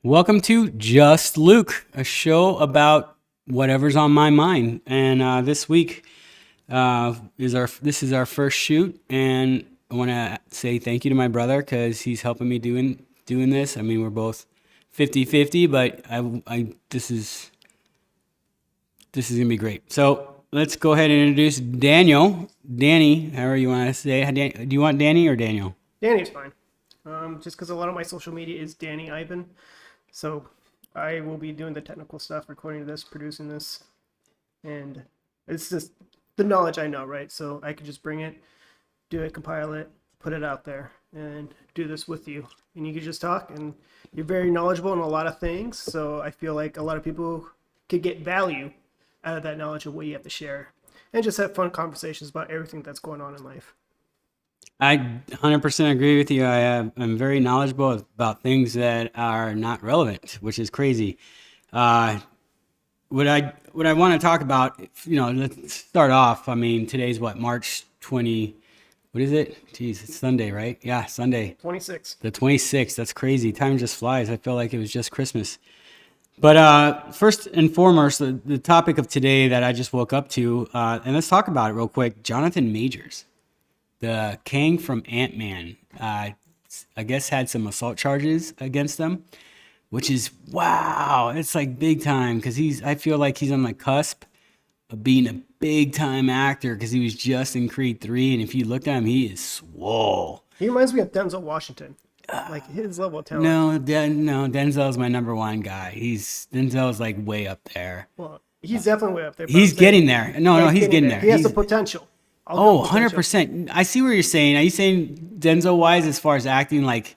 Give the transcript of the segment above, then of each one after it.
Welcome to Just Luke, a show about whatever's on my mind. And this week is our first shoot, and I want to say thank you to my brother because he's helping me doing this. I mean, we're both 50-50, but I this is gonna be great. So let's go ahead and introduce Daniel, Danny. However you want to say. Do you want Danny or Daniel? Danny's fine. Just because a lot of my social media is Danny Ivan. So I will be doing the technical stuff, recording this, producing this. And it's just the knowledge I know, right? So I can just bring it, do it, compile it, put it out there, and do this with you. And you can just talk, and you're very knowledgeable in a lot of things. So I feel like a lot of people could get value out of that knowledge of what you have to share. And just have fun conversations about everything that's going on in life. I 100% agree with you. I'm very knowledgeable about things that are not relevant, which is crazy. Uh, what I want to talk about, let's start off. I mean, today's what, March 20, what is it? Jeez, it's Sunday, right? Yeah, Sunday. 26. The 26th. That's crazy. Time just flies. I feel like it was just Christmas. But first and foremost, the topic of today that I just woke up to, and let's talk about it real quick. Jonathan Majors, the Kang from Ant-Man, I guess had some assault charges against them, which is wow. It's like big time because I feel like he's on the cusp of being a big time actor because he was just in Creed 3, and if you look at him, he is swole. He reminds me of Denzel Washington, like his level of talent. No, Denzel's my number one guy. Denzel's like way up there. Well, he's definitely way up there. But He's I'm saying, getting there. No, he's getting there. He has the He's, potential. I'll give Oh, him potential. 100%. I see what you're saying. Are you saying Denzel wise as far as acting, like,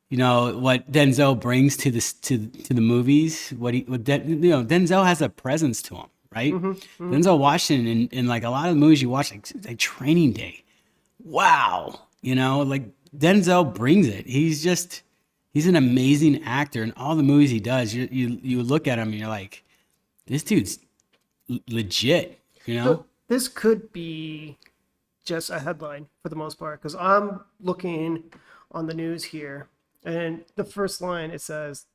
what Denzel brings to the movies? Denzel has a presence to him, right? Denzel Washington in like a lot of the movies you watch, like Training Day. Wow. Like Denzel brings it. He's an amazing actor in all the movies he does. You look at him and you're like, this dude's legit, So this could be just a headline for the most part because I'm looking on the news here, and the first line it says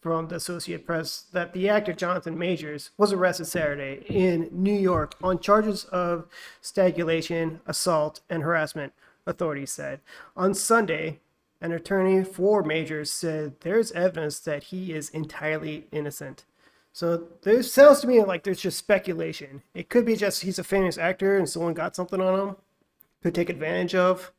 from the Associated Press that the actor Jonathan Majors was arrested Saturday in New York on charges of stagulation, assault, and harassment, authorities said. On Sunday, an attorney for Majors said there's evidence that he is entirely innocent. So there sounds to me like there's just speculation. It could be just he's a famous actor and someone got something on him, could take advantage of,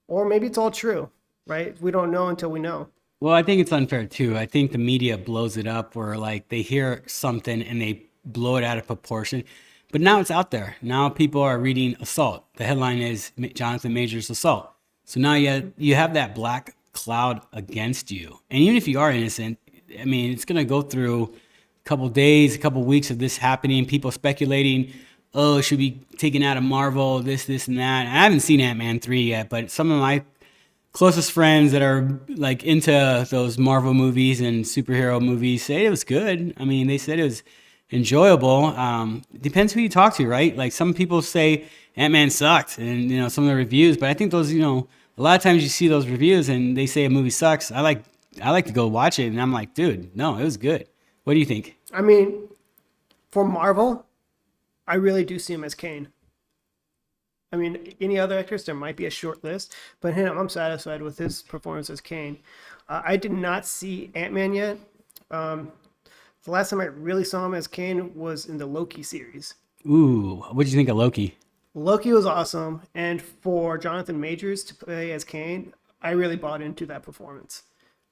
or maybe it's all true, right? We don't know until we know. Well, I think it's unfair too. I think the media blows it up where like they hear something and they blow it out of proportion. But now it's out there. Now people are reading assault. The headline is Jonathan Majors assault. So now you have that black cloud against you. And even if you are innocent, I mean, it's going to go through a couple days, a couple weeks of this happening, people speculating, oh, it should be taken out of Marvel, this, and that. I haven't seen Ant-Man 3 yet, but some of my closest friends that are like into those Marvel movies and superhero movies say it was good. I mean, they said it was enjoyable. Depends who you talk to, right? Like some people say Ant-Man sucked and some of the reviews, but I think those, a lot of times you see those reviews and they say a movie sucks. I like to go watch it and I'm like, dude, no, it was good. What do you think? I mean, for Marvel, I really do see him as Kane. I mean, any other actors, there might be a short list, but him, I'm satisfied with his performance as Kane. I did not see Ant-Man yet. The last time I really saw him as Kane was in the Loki series. Ooh, what did you think of Loki? Loki was awesome, and for Jonathan Majors to play as Kane, I really bought into that performance.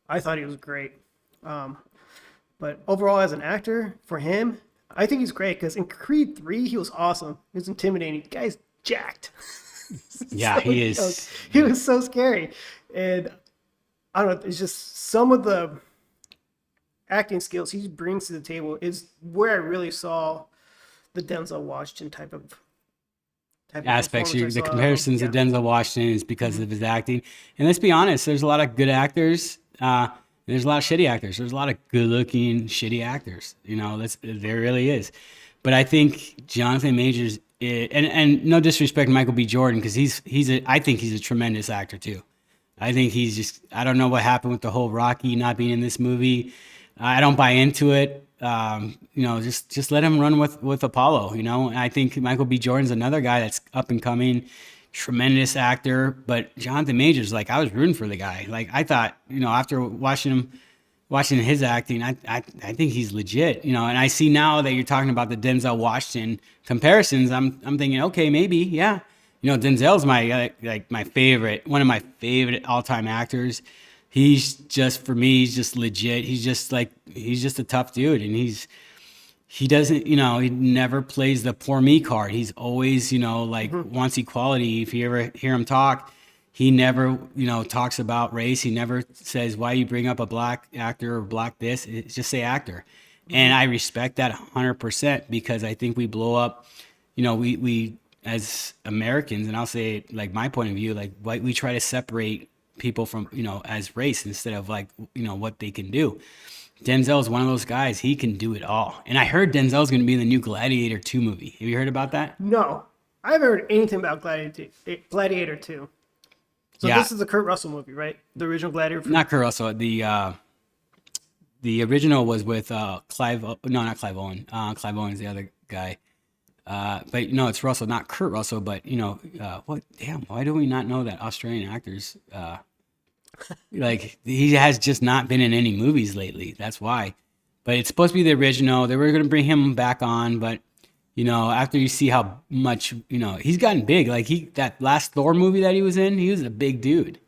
I thought he was great. But overall, as an actor, for him, I think he's great because in Creed 3, he was awesome. He was intimidating. The guy's jacked. Yeah, he is. He was so scary. And I don't know, it's just some of the acting skills he brings to the table is where I really saw the Denzel Washington type of Aspects. performance I The saw. comparisons to Denzel Washington is because of his acting. And let's be honest, there's a lot of good actors. There's a lot of shitty actors. There's a lot of good-looking shitty actors. There really is. But I think Jonathan Majors, and no disrespect to Michael B. Jordan, because I think he's a tremendous actor too. I think he's just, I don't know what happened with the whole Rocky not being in this movie. I don't buy into it. Just let him run with Apollo, And I think Michael B. Jordan's another guy that's up and coming, tremendous actor. But Jonathan Majors, like, I was rooting for the guy. Like, I thought, after watching his acting, I think he's legit, And I see now that you're talking about the Denzel Washington comparisons. I'm thinking, okay, maybe, yeah. Denzel's my favorite, one of my favorite all time actors. He's just, for me, he's just legit. He's just a tough dude, and he doesn't, he never plays the poor me card. He's always, wants equality. If you ever hear him talk, he never, talks about race. He never says, why you bring up a black actor or black this. It's just say actor. And I respect that 100% because I think we blow up, we as Americans, and I'll say like my point of view, like we try to separate people from, as race instead of like, what they can do. Denzel is one of those guys. He can do it all. And I heard Denzel's going to be in the new Gladiator 2 movie. Have you heard about that? No, I haven't heard anything about Gladiator 2. So Yeah. This is the Kurt Russell movie, right? The original Gladiator. Not Kurt Russell. The original was with Clive. No, not Clive Owen. Clive Owen is the other guy. But it's Russell, not Kurt Russell. But what? Damn, why do we not know that Australian actors? Like he has just not been in any movies lately. That's why. But it's supposed to be the original. They were going to bring him back on, but after you see how much he's gotten big. Like that last Thor movie that he was in, he was a big dude.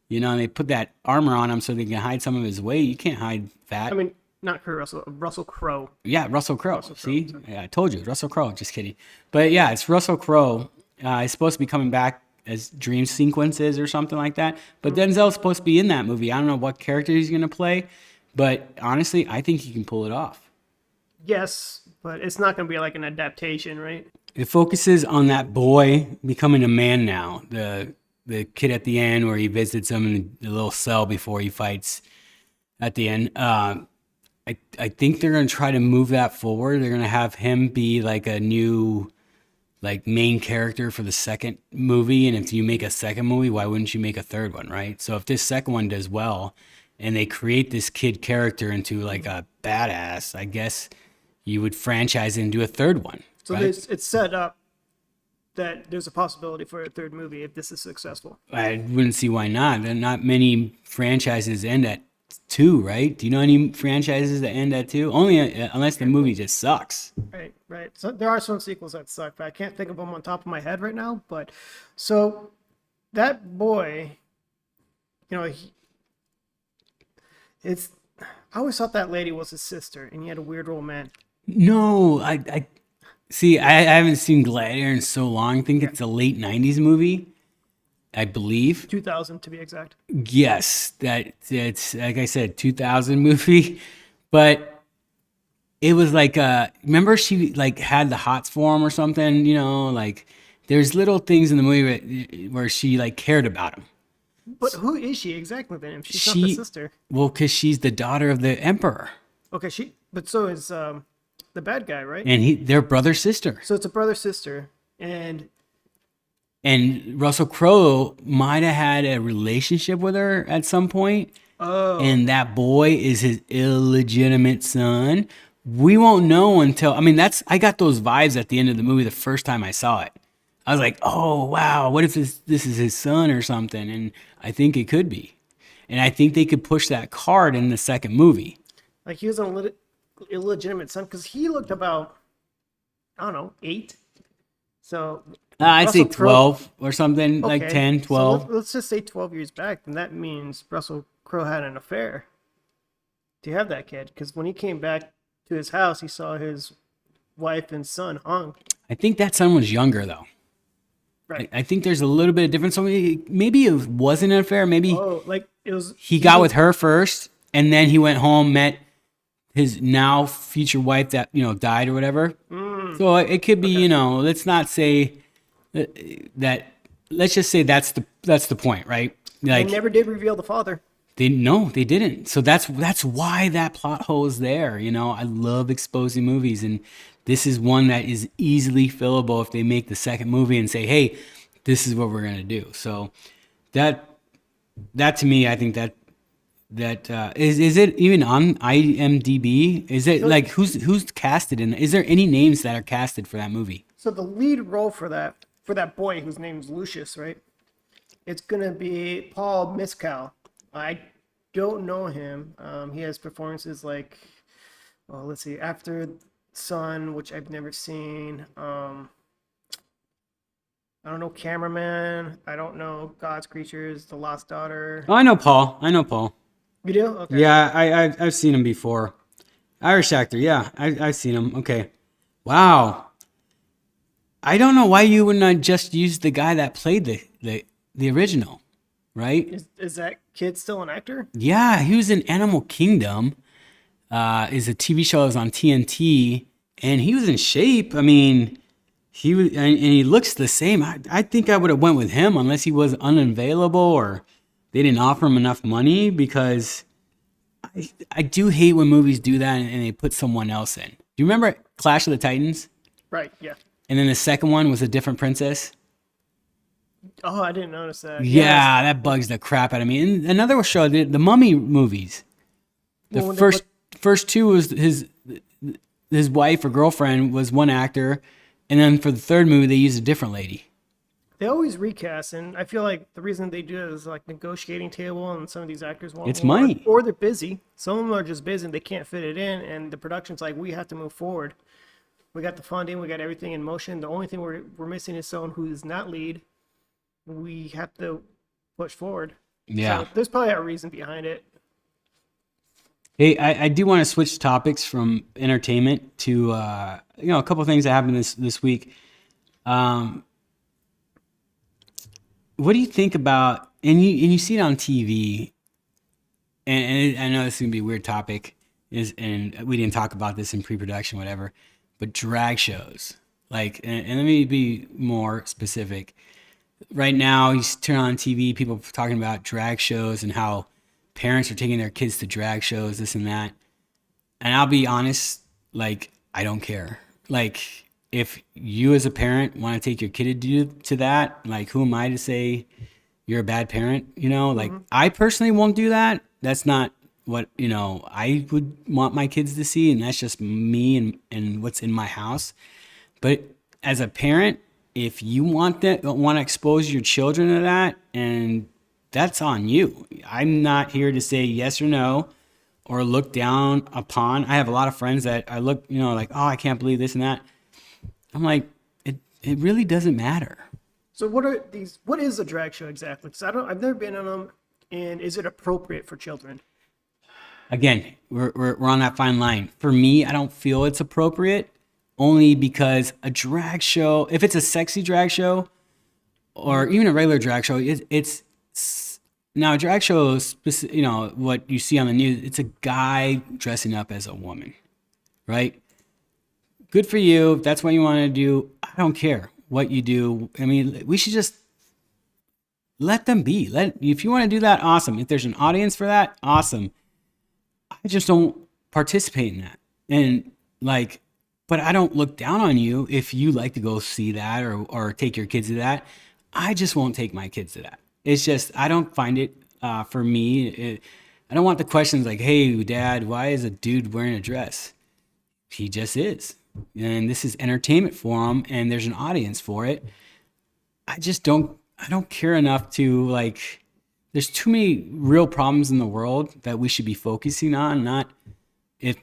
And they put that armor on him so they can hide some of his weight. You can't hide fat. I mean, not Kurt Russell, Russell Crowe. Yeah, Russell Crowe. See? Yeah, I told you. Russell Crowe. Just kidding. But yeah, it's Russell Crowe. He's supposed to be coming back as dream sequences or something like that. But Denzel's supposed to be in that movie. I don't know what character he's going to play. But honestly, I think he can pull it off. Yes, but it's not going to be like an adaptation, right? It focuses on that boy becoming a man now. The kid at the end where he visits him in the little cell before he fights at the end. I think they're going to try to move that forward. They're going to have him be like a new like main character for the second movie. And if you make a second movie, why wouldn't you make a third one, right? So if this second one does well and they create this kid character into like a badass, I guess you would franchise it and do a third one. So right? it's set up that there's a possibility for a third movie if this is successful. I wouldn't see why not. There are not many franchises end at 2, right? Do you know any franchises that end at 2? Only unless the movie just sucks. Right. So there are some sequels that suck, but I can't think of them on top of my head right now. But so that boy, I always thought that lady was his sister, and he had a weird romance. No, I see. I haven't seen Gladiator in so long. I think it's a late '90s movie, I believe. 2000 to be exact. Yes, it's like I said, 2000 movie, but it was like remember she like had the hots for him or something, like there's little things in the movie where she like cared about him. But who is she exactly then? If she's not the sister. Well, because she's the daughter of the emperor. Okay, but so is the bad guy, right? And they're brother sister. So it's a brother sister, and Russell Crowe might have had a relationship with her at some point. Oh. And that boy is his illegitimate son. We won't know until, I got those vibes at the end of the movie the first time I saw it. I was like, oh, wow, what if this is his son or something? And I think it could be. And I think they could push that card in the second movie. Like he was an illegitimate son because he looked about, I don't know, 8. So I'd say Russell Crowe- 12 or something, like 10, 12. So let's just say 12 years back, then that means Russell Crowe had an affair to have that kid. Because when he came back to his house, he saw his wife and son hung. I think that son was younger, though. Right. I think there's a little bit of difference. So maybe it wasn't an affair. Maybe Like it was. he got with her first, and then he went home, met his now future wife that died or whatever. So it could be let's not say that. Let's just say that's the point, right? They Like never did reveal the father. they didn't. So that's why that plot hole is there. I love exposing movies, and this is one that is easily fillable if they make the second movie and say, hey, this is what we're gonna do. So that that to me, I think that is it even on IMDb? Is it like who's casted in? Is there any names that are casted for that movie? So the lead role for that boy whose name's Lucius, right? It's gonna be Paul Mescal. I don't know him. He has performances like, well, let's see, After Sun, which I've never seen. I don't know Cameraman. I don't know God's Creatures, The Lost Daughter. Oh, I know Paul. I know Paul. You do? Okay. Yeah, I've seen him before. Irish actor. Yeah, I've seen him. Okay. Wow. I don't know why you wouldn't have just used the guy that played the original, right? Is that kid still an actor? Yeah, he was in Animal Kingdom. Is a TV show that was on TNT, and he was in shape. I mean, he was, and he looks the same. I think I would have went with him unless he was unavailable or they didn't offer him enough money, because I do hate when movies do that and they put someone else in. Do you remember Clash of the Titans? Right. Yeah. And then the second one was a different princess. Oh, I didn't notice that. Yeah, that bugs the crap out of me. And another show, the Mummy movies. The Well, when they first two was his wife or girlfriend was one actor, and then for the third movie they used a different lady. They always recast, and I feel like the reason they do it is like negotiating table, and some of these actors want It's more, money. or they're busy. Some of them are just busy and they can't fit it in, and the production's like, we have to move forward. We got the funding, we got everything in motion. The only thing we're missing is someone who is not lead. We have to push forward. Yeah. So there's probably a reason behind it. Hey, I do want to switch topics from entertainment to a couple of things that happened this week. What do you think about, and you see it on TV, and I know this is gonna be a weird topic, and we didn't talk about this in pre-production, whatever, but drag shows, like, and let me be more specific. Right now, you turn on TV, people are talking about drag shows and how parents are taking their kids to drag shows, this and that. And I'll be honest, like, I don't care. Like, if you as a parent want to take your kid to that, like, who am I to say you're a bad parent? Like, I personally won't do that. That's not what, I would want my kids to see. And that's just me and what's in my house. But as a parent, if you want to expose your children to that, and that's on you. I'm not here to say yes or no or look down upon. I have a lot of friends that I look, like, oh, I can't believe this and that. I'm like, it really doesn't matter. So what is a drag show exactly? Because I've never been on them, and is it appropriate for children? Again, we're on that fine line. For me, I don't feel it's appropriate, only because a drag show, if it's a sexy drag show or even a regular drag show, it's now a drag show is, what you see on the news, it's a guy dressing up as a woman, right? Good for you. If that's what you want to do, I don't care what you do. I mean, we should just let them be. If you want to do that, awesome. If there's an audience for that, awesome. I just don't participate in that. And like, but I don't look down on you if you like to go see that or take your kids to that. I just won't take my kids to that. It's just, I don't find it, for me, I don't want the questions like, hey, Dad, why is a dude wearing a dress? He just is. And this is entertainment for him, and there's an audience for it. I don't care enough to, like, there's too many real problems in the world that we should be focusing on, not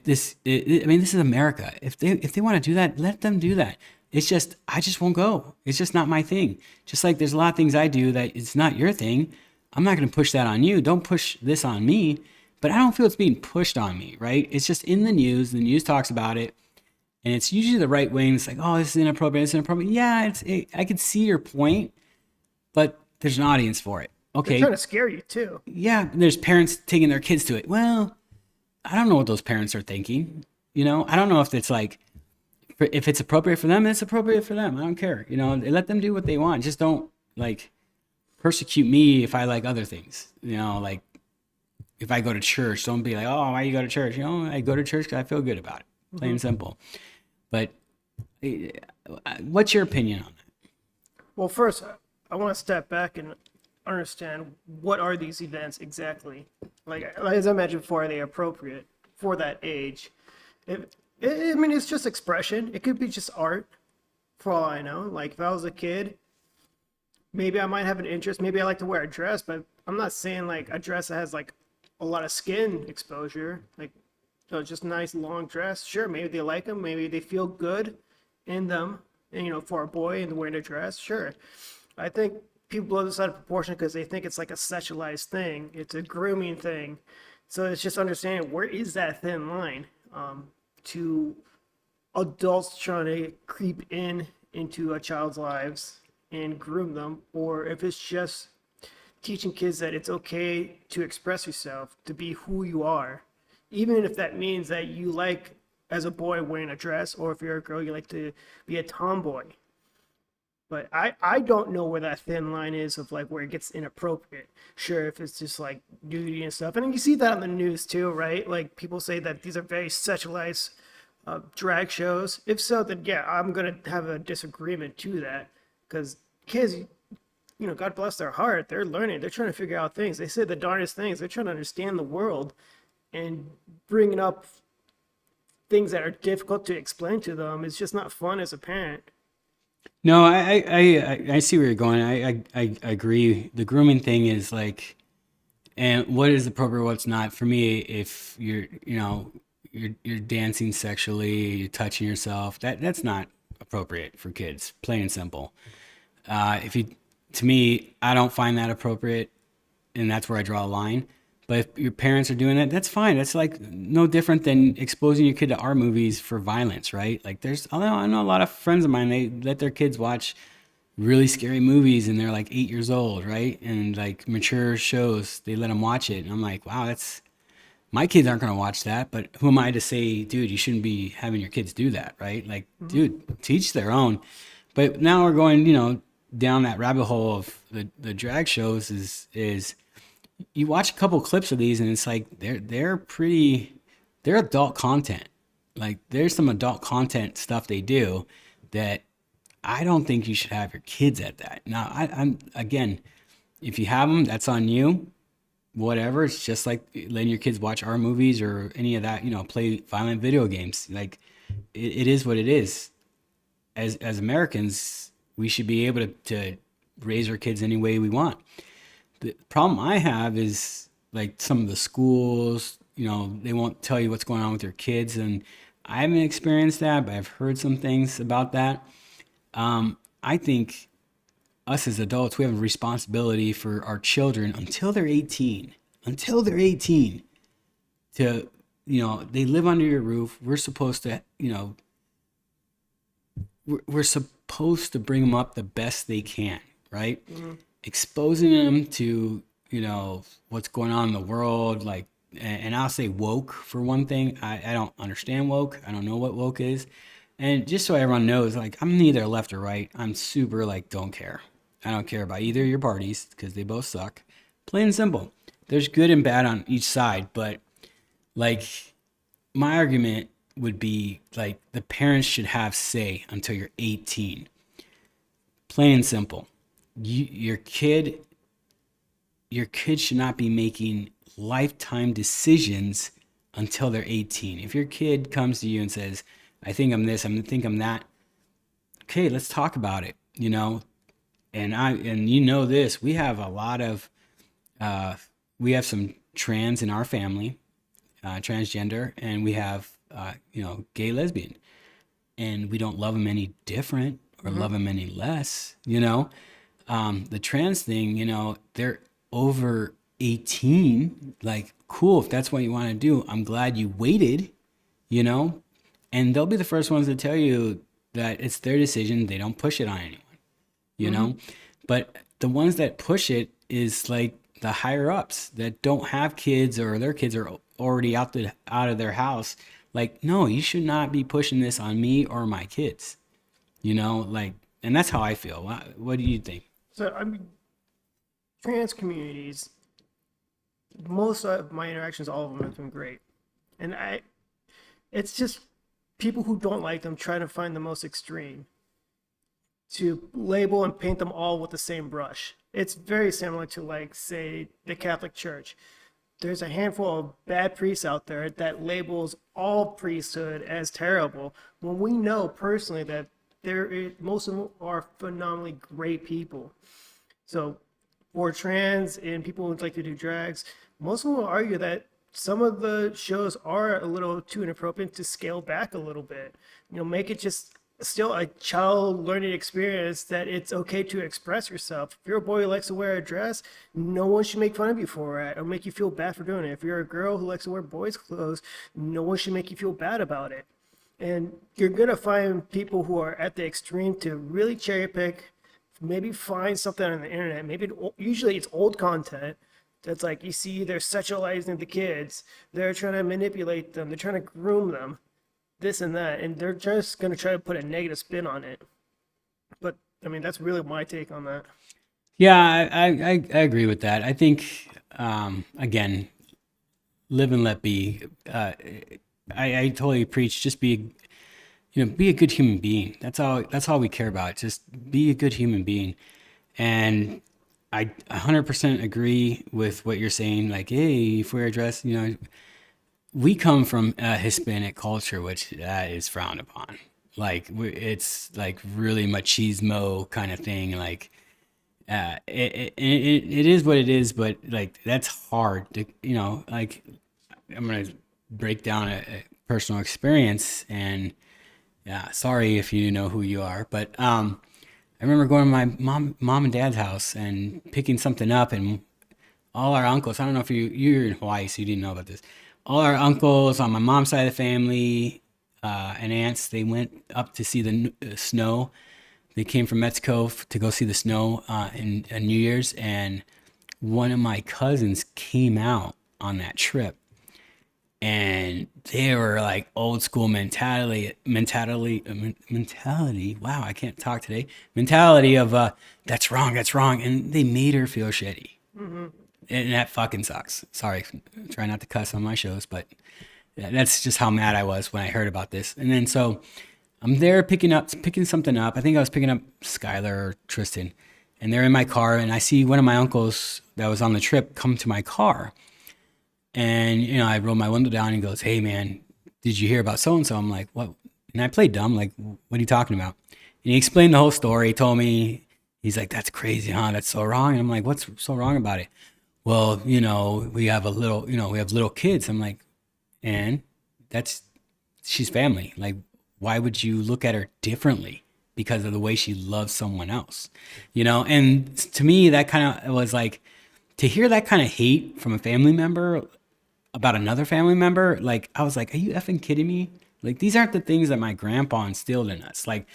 this is America. If they want to do that, let them do that. It's just, I just won't go. It's just not my thing. Just like there's a lot of things I do that it's not your thing. I'm not going to push that on you. Don't push this on me. But I don't feel it's being pushed on me, right? It's just in the news. The news talks about it. And it's usually the right wing. It's like, oh, this is inappropriate. It's inappropriate. Yeah, I could see your point, but there's an audience for it. They're Okay. trying to scare you too. Yeah, there's parents taking their kids to it. Well, I don't know what those parents are thinking. I don't know if it's like, if it's appropriate for them, it's appropriate for them. I don't care. Let them do what they want. Just don't, like, persecute me if I like other things. Like, if I go to church, don't be like, oh, why you go to church? I go to church because I feel good about it. Plain and simple. But what's your opinion on that? Well, first, I want to step back, and understand what are these events exactly. Like as I mentioned before, are they appropriate for that age? If, I mean, it's just expression. It could be just art, for all I know. Like if I was a kid, maybe I might have an interest. Maybe I like to wear a dress, but I'm not saying like a dress that has like a lot of skin exposure. Like, just a nice long dress. Sure, maybe they like them. Maybe they feel good in them. And, for a boy and wearing a dress, sure. I think people blow this out of proportion because they think it's like a sexualized thing. It's a grooming thing. So it's just understanding where is that thin line to adults trying to creep into a child's lives and groom them, or if it's just teaching kids that it's okay to express yourself, to be who you are, even if that means that you like as a boy wearing a dress, or if you're a girl you like to be a tomboy. But I don't know where that thin line is of like where it gets inappropriate. Sure, if it's just like nudity and stuff, and you see that on the news too, right? Like people say that these are very sexualized drag shows. If so, then yeah, I'm gonna have a disagreement to that, because kids, God bless their heart, they're learning, they're trying to figure out things. They say the darndest things. They're trying to understand the world, and bringing up things that are difficult to explain to them is just not fun as a parent. No, I see where you're going. I agree. The grooming thing is like, and what is appropriate, what's not. For me, if you're dancing sexually, you're touching yourself, that's not appropriate for kids, plain and simple. If you, to me, I don't find that appropriate, and that's where I draw a line. But if your parents are doing that, that's fine. That's like no different than exposing your kid to R movies for violence, right? Like I know a lot of friends of mine, they let their kids watch really scary movies and they're like 8 years old, right? And like mature shows, they let them watch it. And I'm like, wow, my kids aren't going to watch that, but who am I to say, dude, you shouldn't be having your kids do that, right? Like, dude, teach their own. But now we're going, down that rabbit hole of the drag shows is you watch a couple clips of these and it's like they're adult content. Like there's some adult content stuff they do that I don't think you should have your kids at that. Now, I'm again, if you have them, that's on you. Whatever. It's just like letting your kids watch our movies or any of that. Play violent video games. Like it is what it is. As Americans, we should be able to raise our kids any way we want. The problem I have is like some of the schools, they won't tell you what's going on with your kids. And I haven't experienced that, but I've heard some things about that. I think us as adults, we have a responsibility for our children until they're 18. Until they're 18, to, they live under your roof. We're supposed to, we're supposed to bring them up the best they can, right? Exposing them to what's going on in the world, like, and I'll say woke for one thing. I don't understand woke. I don't know what woke is. And just so everyone knows, like, I'm neither left or right. I'm super like, don't care. I don't care about either of your parties because they both suck. Plain and simple. There's good and bad on each side, but like my argument would be like the parents should have say until you're 18. Plain and simple. Your kid should not be making lifetime decisions until they're 18. If your kid comes to you and says, I think I'm this, I think I'm that, okay, let's talk about it, and this, we have a lot of we have some trans in our family, transgender, and we have gay, lesbian, and we don't love them any different or love them any less. The trans thing, they're over 18. Like, cool, if that's what you want to do, I'm glad you waited, and they'll be the first ones to tell you that it's their decision. They don't push it on anyone, but the ones that push it is like the higher ups that don't have kids or their kids are already out of their house. Like, no, you should not be pushing this on me or my kids, like, and that's how I feel. What do you think? So, I mean, trans communities, most of my interactions, all of them have been great. And it's just people who don't like them trying to find the most extreme to label and paint them all with the same brush. It's very similar to, like, say, the Catholic Church. There's a handful of bad priests out there that labels all priesthood as terrible, when we know personally that most of them are phenomenally great people. So for trans and people who like to do drags, most of them will argue that some of the shows are a little too inappropriate, to scale back a little bit. Make it just still a child learning experience, that it's okay to express yourself. If you're a boy who likes to wear a dress, no one should make fun of you for it or make you feel bad for doing it. If you're a girl who likes to wear boys' clothes, no one should make you feel bad about it. And you're going to find people who are at the extreme to really cherry pick, maybe find something on the internet. Usually it's old content that's like, you see they're sexualizing the kids, they're trying to manipulate them, they're trying to groom them, this and that, and they're just going to try to put a negative spin on it. But I mean, that's really my take on that. Yeah, I agree with that. I think, again, live and let be. I totally preach, just be a good human being. That's all we care about. Just be a good human being. And I 100% agree with what you're saying. Like, hey, if we're a dress, we come from a Hispanic culture, which that is frowned upon. Like, it's like really machismo kind of thing. Like, it is what it is, but like that's hard to, like, I'm gonna break down a personal experience, and yeah, sorry if you know who you are, but I remember going to my mom and dad's house and picking something up, and all our uncles. I don't know if you're in Hawaii, so you didn't know about this. All our uncles on my mom's side of the family, and aunts, they went up to see the snow. They came from Mexico to go see the snow in New Year's, and one of my cousins came out on that trip, and they were like old school mentality. Wow, I can't talk today. Mentality of that's wrong, and they made her feel shitty, and that fucking sucks. Sorry, try not to cuss on my shows, but that's just how mad I was when I heard about this. And then so I'm there picking something up. I think I was picking up Skylar or Tristan, and they're in my car, and I see one of my uncles that was on the trip come to my car. And, I roll my window down, and he goes, "Hey, man, did you hear about so-and-so?" I'm like, "What?" And I played dumb, like, "What are you talking about?" And he explained the whole story. He told me, he's like, "That's crazy, huh? That's so wrong." And I'm like, "What's so wrong about it?" "Well, we have little kids." I'm like, "And she's family. Like, why would you look at her differently because of the way she loves someone else?" And to me, that kind of was like, to hear that kind of hate from a family member about another family member, like, I was like, are you effing kidding me? Like, these aren't the things that my grandpa instilled in us. Like,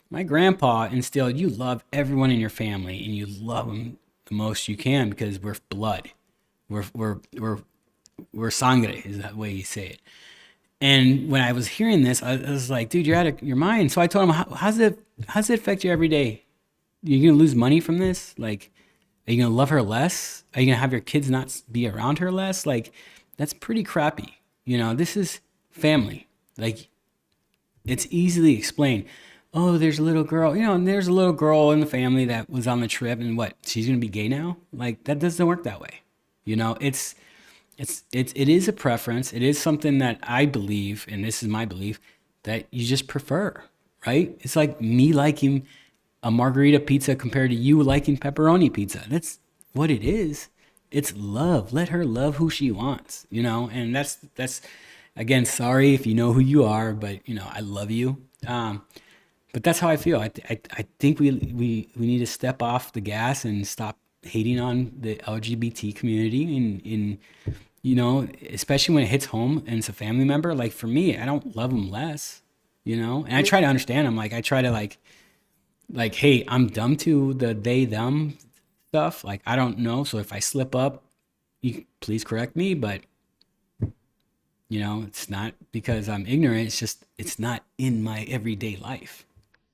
my grandpa instilled, you love everyone in your family and you love them the most you can because we're blood. We're sangre, is that way you say it. And when I was hearing this, I was like, dude, you're out of your mind. So I told him, how's it affect you every day? You're going to lose money from this? Like, are you going to love her less? Are you going to have your kids not be around her less? Like, that's pretty crappy. This is family. Like, it's easily explained. Oh, there's a little girl, and there's a little girl in the family that was on the trip, and what, she's going to be gay now? Like, that doesn't work that way. It is a preference. It is something that I believe, and this is my belief, that you just prefer, right? It's like me liking a margarita pizza compared to you liking pepperoni pizza. That's what it is. It's love. Let her love who she wants, and that's again, sorry if you know who you are, but I love you. But that's how I feel. I think we need to step off the gas and stop hating on the LGBT community, in especially when it hits home and it's a family member. Like, for me, I don't love them less, and I try to understand them. Like, I try to like, hey, I'm dumb to the they them stuff. Like, I don't know, so if I slip up, you please correct me. But it's not because I'm ignorant. It's just, it's not in my everyday life.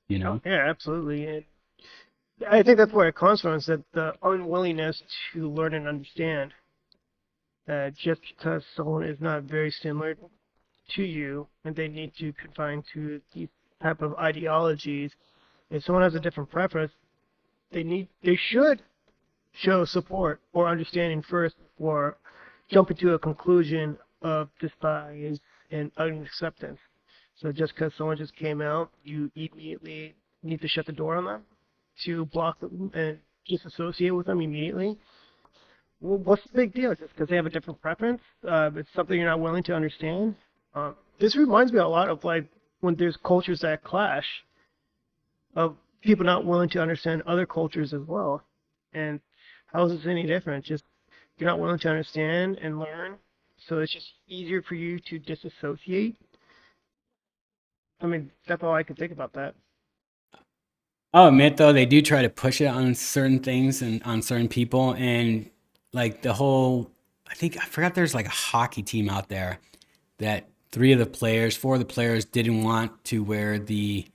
You Oh, know. yeah, absolutely. And I think that's where it comes from, is that the unwillingness to learn and understand that just because someone is not very similar to you and they need to confine to these type of ideologies, if someone has a different preference, they should show support or understanding first before jumping to a conclusion of despise and unacceptance. So just because someone just came out, you immediately need to shut the door on them, to block them and disassociate with them immediately. Well, what's the big deal? Just because they have a different preference? It's something you're not willing to understand. This reminds me a lot of like when there's cultures that clash, of people not willing to understand other cultures as well. And how is this any different? Just you're not willing to understand and learn, so it's just easier for you to disassociate. I mean, that's all I can think about that. I'll admit though, they do try to push it on certain things and on certain people, and like the whole, I think I forgot there's like a hockey team out there that four of the players didn't want to wear the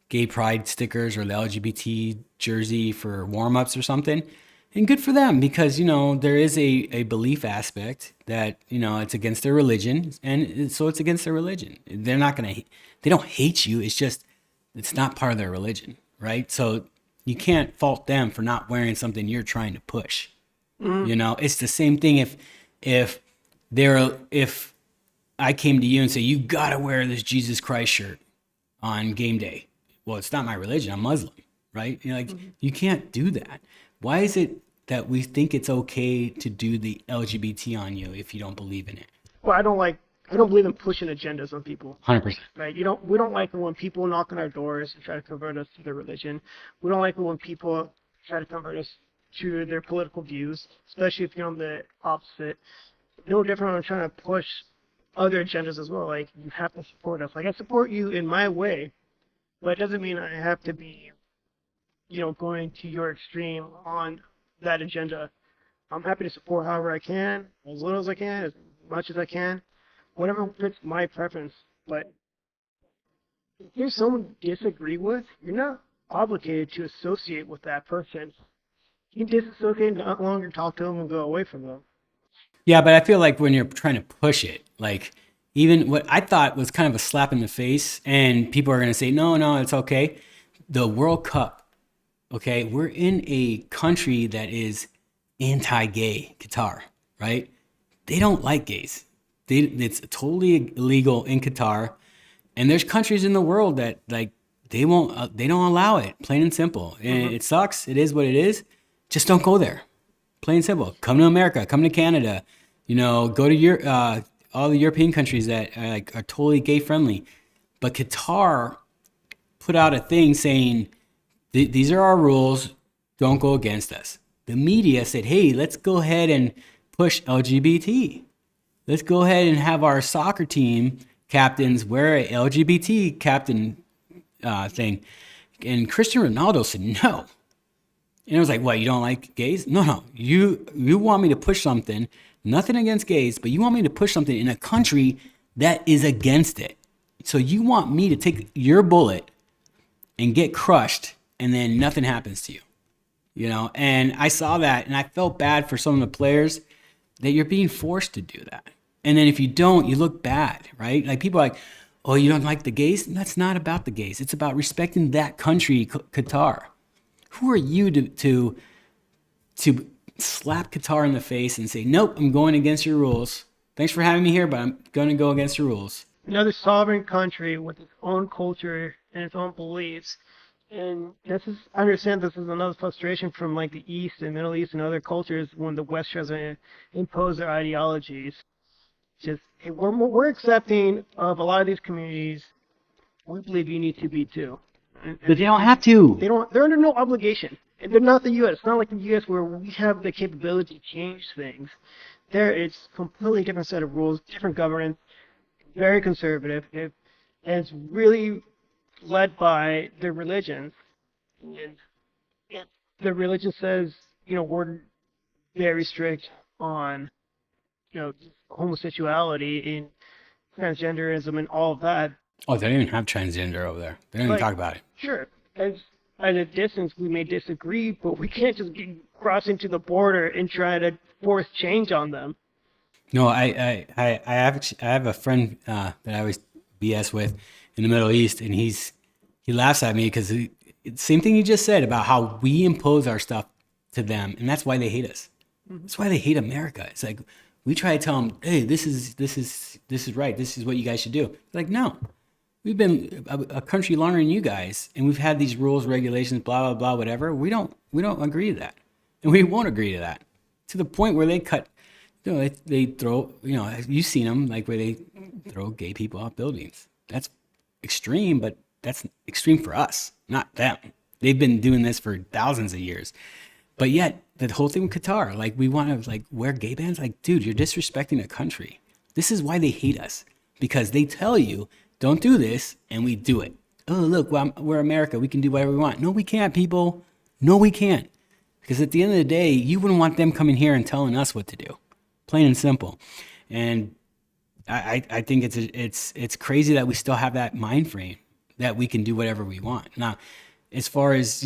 gay pride stickers or the LGBT jersey for warm-ups or something. And good for them because, there is a belief aspect that, it's against their religion. And so it's against their religion. They don't hate you. It's just, it's not part of their religion, right? So you can't fault them for not wearing something you're trying to push. It's the same thing if if I came to you and say, you got to wear this Jesus Christ shirt on game day. Well, it's not my religion. I'm Muslim, right? You can't do that. Why is it that we think it's okay to do the LGBT on you if you don't believe in it? Well, I don't believe in pushing agendas on people. 100%. Right? We don't like it when people knock on our doors and try to convert us to their religion. We don't like it when people try to convert us to their political views, especially if you're on the opposite. No different when I'm trying to push other agendas as well. Like, you have to support us. Like, I support you in my way, but it doesn't mean I have to be, going to your extreme on that agenda. I'm happy to support however I can, as little as I can, as much as I can, whatever fits my preference. But if there's someone you disagree with, you're not obligated to associate with that person. You can disassociate and no longer talk to them and go away from them. Yeah, but I feel like when you're trying to push it, like even what I thought was kind of a slap in the face, and people are going to say, no, it's okay. The World Cup, okay? We're in a country that is anti-gay, Qatar, right? They don't like gays. It's totally illegal in Qatar. And there's countries in the world that like they don't allow it, plain and simple. And it sucks. It is what it is. Just don't go there. Plain and simple. Come to America. Come to Canada. Go to all the European countries that are totally gay friendly. But Qatar put out a thing saying these are our rules. Don't go against us. The media said, hey, let's go ahead and push LGBT. Let's go ahead and have our soccer team captains wear a LGBT captain thing. And Cristiano Ronaldo said no. And it was like, what, you don't like gays? No. You want me to push something, nothing against gays, but you want me to push something in a country that is against it. So you want me to take your bullet and get crushed and then nothing happens to you. And I saw that and I felt bad for some of the players that you're being forced to do that. And then if you don't, you look bad, right? Like people are like, oh, you don't like the gays? That's not about the gays. It's about respecting that country, Qatar. Who are you to slap Qatar in the face and say, nope, I'm going against your rules. Thanks for having me here, but I'm going to go against your rules. Another sovereign country with its own culture and its own beliefs. And I understand this is another frustration from like the East and Middle East and other cultures when the West tries to impose their ideologies. Just, hey, we're accepting of a lot of these communities. We believe you need to be too. But they don't have to. They're under no obligation. And they're not the U.S. It's not like the U.S. where we have the capability to change things. There, it's completely different set of rules, different governance, very conservative, and it's really led by their religions. And if the religion says, we're very strict on, homosexuality and transgenderism and all of that. Oh, they don't even have transgender over there. They don't even talk about it. Sure. As at a distance, we may disagree, but we can't just cross into the border and try to force change on them. No, I have a friend that I always BS with in the Middle East, and he laughs at me because same thing you just said about how we impose our stuff to them, and that's why they hate us. That's why they hate America. It's like we try to tell them, hey, this is right. This is what you guys should do. They're like, no, we've been a country longer than you guys, and we've had these rules, regulations, blah blah blah, whatever. We don't agree to that, and we won't agree to that, to the point where they cut. They throw. You've seen them, like where they throw gay people off buildings. That's extreme, but that's extreme for us, not them. They've been doing this for thousands of years. But yet, the whole thing with Qatar, like we want to wear gay bands. Like, dude, you're disrespecting a country. This is why they hate us, because they tell you don't do this, and we do it. Oh, look, we're America. We can do whatever we want. No, we can't, people. No, we can't. Because at the end of the day, you wouldn't want them coming here and telling us what to do. Plain and simple. And I think it's crazy that we still have that mind frame that we can do whatever we want. Now, as far as,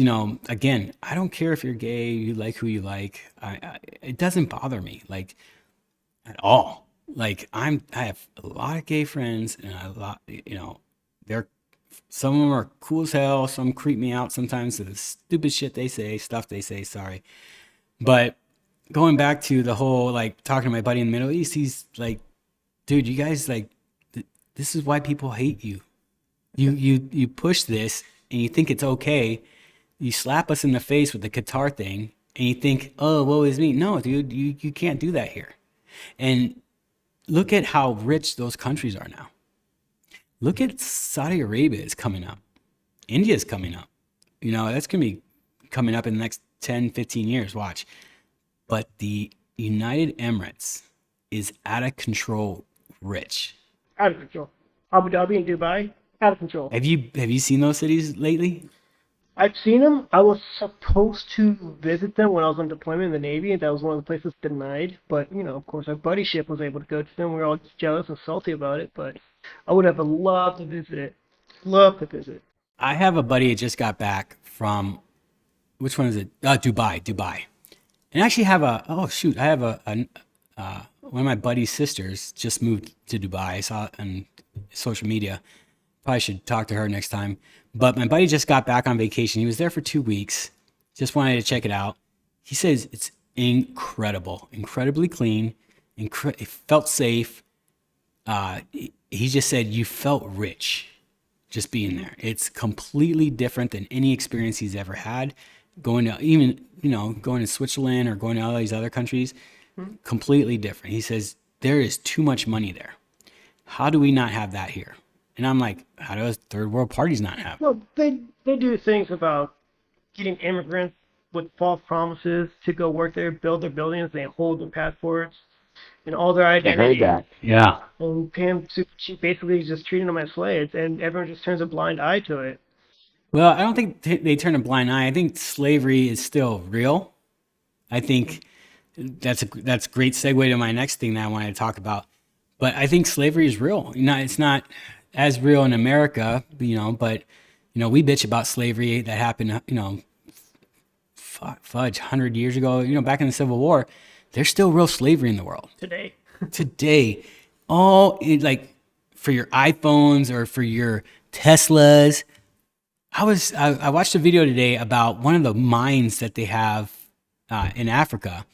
again, I don't care if you're gay, you like who you like. It doesn't bother me, like, at all. Like, I have a lot of gay friends, and some of them are cool as hell. Some creep me out sometimes with the stupid shit they say, stuff they say, sorry. But going back to the whole, like, talking to my buddy in the Middle East, he's like, dude, you guys, like, this is why people hate you. You push this, and you think it's okay. You slap us in the face with the Qatar thing, and you think, oh, woe is me. No, dude, you can't do that here. And look at how rich those countries are now. Look at Saudi Arabia is coming up. India is coming up. That's going to be coming up in the next 10, 15 years. Watch. But the United Emirates is out of control rich. Out of control. Abu Dhabi and Dubai, out of control. Have you seen those cities lately? I've seen them. I was supposed to visit them when I was on deployment in the Navy, and that was one of the places denied. But, of course, our buddy ship was able to go to them. We were all just jealous and salty about it, but I would have loved to visit it. Love to visit. I have a buddy that just got back from, which one is it? Dubai. And I actually have I have one of my buddy's sisters just moved to Dubai. I saw it on social media. Probably should talk to her next time. But my buddy just got back on vacation. He was there for 2 weeks. Just wanted to check it out. He says it's incredible, incredibly clean. It felt safe. He just said you felt rich just being there. It's completely different than any experience he's ever had. Going to Switzerland or going to all these other countries, completely different. He says there is too much money there. How do we not have that here? And I'm like, how does third world parties not have? Well, they do things about getting immigrants with false promises to go work there, build their buildings. They hold their passports and all their identities. I heard that. Yeah. And Pam, she basically is just treating them as slaves, and everyone just turns a blind eye to it. Well, I don't think they turn a blind eye. I think slavery is still real. I think that's a great segue to my next thing that I wanted to talk about. But I think slavery is real. It's not as real in America, but we bitch about slavery that happened, fudge 100 years ago, back in the Civil War. There's still real slavery in the world. Today, like for your iPhones or for your Teslas. I watched a video today about one of the mines that they have in Africa,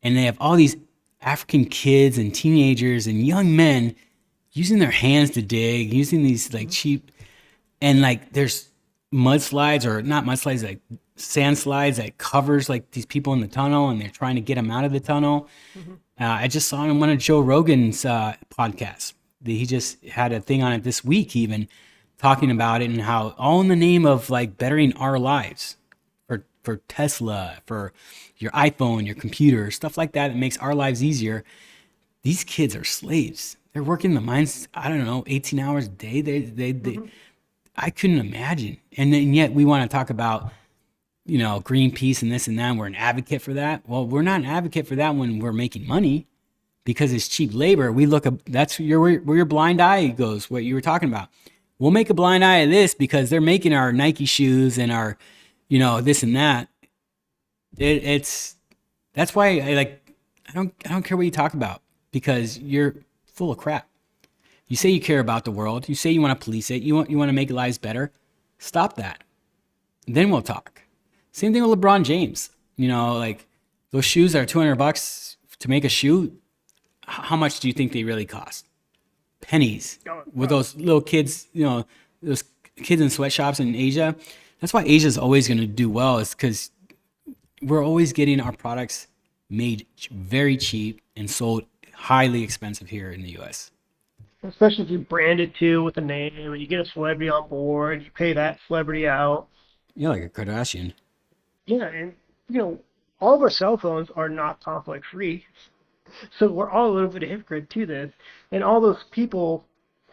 and they have all these African kids and teenagers and young men using their hands to dig, using these like cheap, and like there's mudslides, or not mudslides, like sand slides that covers like these people in the tunnel, and they're trying to get them out of the tunnel. I just saw on one of Joe Rogan's podcasts. He just had a thing on it this week, even talking about it, and how all in the name of like bettering our lives for Tesla, for your iPhone, your computer, stuff like that makes our lives easier. These kids are slaves. They're working the mines, 18 hours a day. They I couldn't imagine. And yet we want to talk about, Greenpeace and this and that. And we're an advocate for that. Well, we're not an advocate for that when we're making money, because it's cheap labor. That's where your blind eye goes, what you were talking about. We'll make a blind eye of this because they're making our Nike shoes and our, this and that. That's why I don't care what you talk about, because you're full of crap. You say you care about the world. You say you want to police it. You want to make lives better. Stop that. Then we'll talk. Same thing with LeBron James. You know, like those shoes are $200 to make a shoe. How much do you think they really cost? Pennies. Oh, With those little kids, you know, those kids in sweatshops in Asia. That's why Asia's always going to do well, is because we're always getting our products made very cheap and sold highly expensive here in the US. especially if you brand it too with a name and you get a celebrity on board, you pay that celebrity out. You're like a Kardashian. Yeah, and you know, all of our cell phones are not conflict free. So we're all a little bit of hypocrite to this. And all those people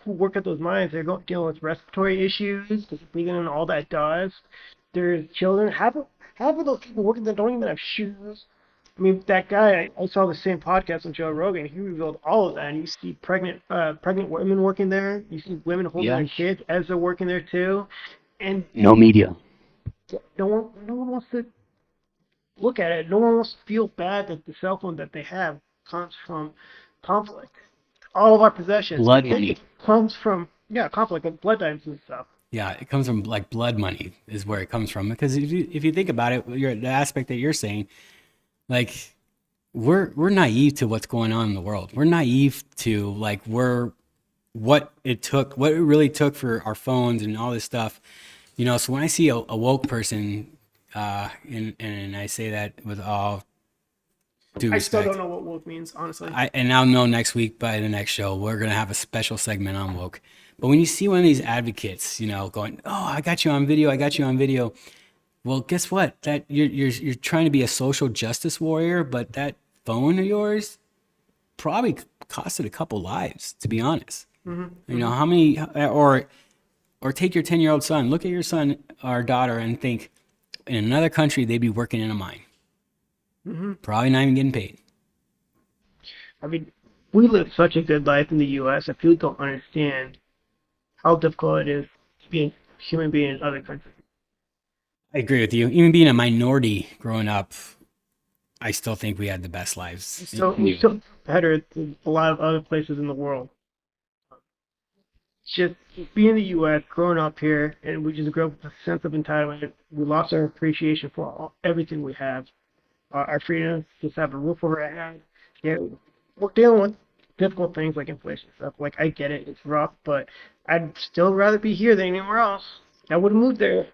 who work at those mines, they're dealing with respiratory issues because they're breathing in all that dust. There's children. Half of those people working there don't even have shoes. I mean, that guy, I saw the same podcast on Joe Rogan. He revealed all of that. And you see pregnant women working there. You see women holding Yeah. their kids as they're working there too. And No media. no one wants to look at it. No one wants to feel bad that the cell phone that they have comes from conflict. All of our possessions Blood money. comes from conflict and blood diamonds and stuff. Yeah, it comes from like blood money is where it comes from. Because if you think about it, the aspect that you're saying, like we're naive to what's going on in the world. We're naive to like what it really took for our phones and all this stuff. You know, so when I see a woke person, and I say that with all due I still respect, don't know what woke means, honestly. and I'll know next week by the next show. We're gonna have a special segment on woke. But when you see one of these advocates, you know, going, "Oh, I got you on video. I got you on video." Well, guess what? That you're trying to be a social justice warrior, but that phone of yours probably costed a couple lives, to be honest. You know, how many or take your 10-year-old son, look at your son or daughter and think in another country they'd be working in a mine. Probably not even getting paid. I mean, we live such a good life in the U.S. that people don't understand how difficult it is to be a human being in other countries. I agree with you. Even being a minority growing up, I still think we had the best lives. So we're still better than a lot of other places in the world. Just being in the U.S., growing up here, and we just grew up with a sense of entitlement. We lost our appreciation for everything we have. Our freedom, just have a roof over our head. Yeah, we're dealing with difficult things like inflation stuff. Like, I get it, it's rough, but I'd still rather be here than anywhere else. I would have moved there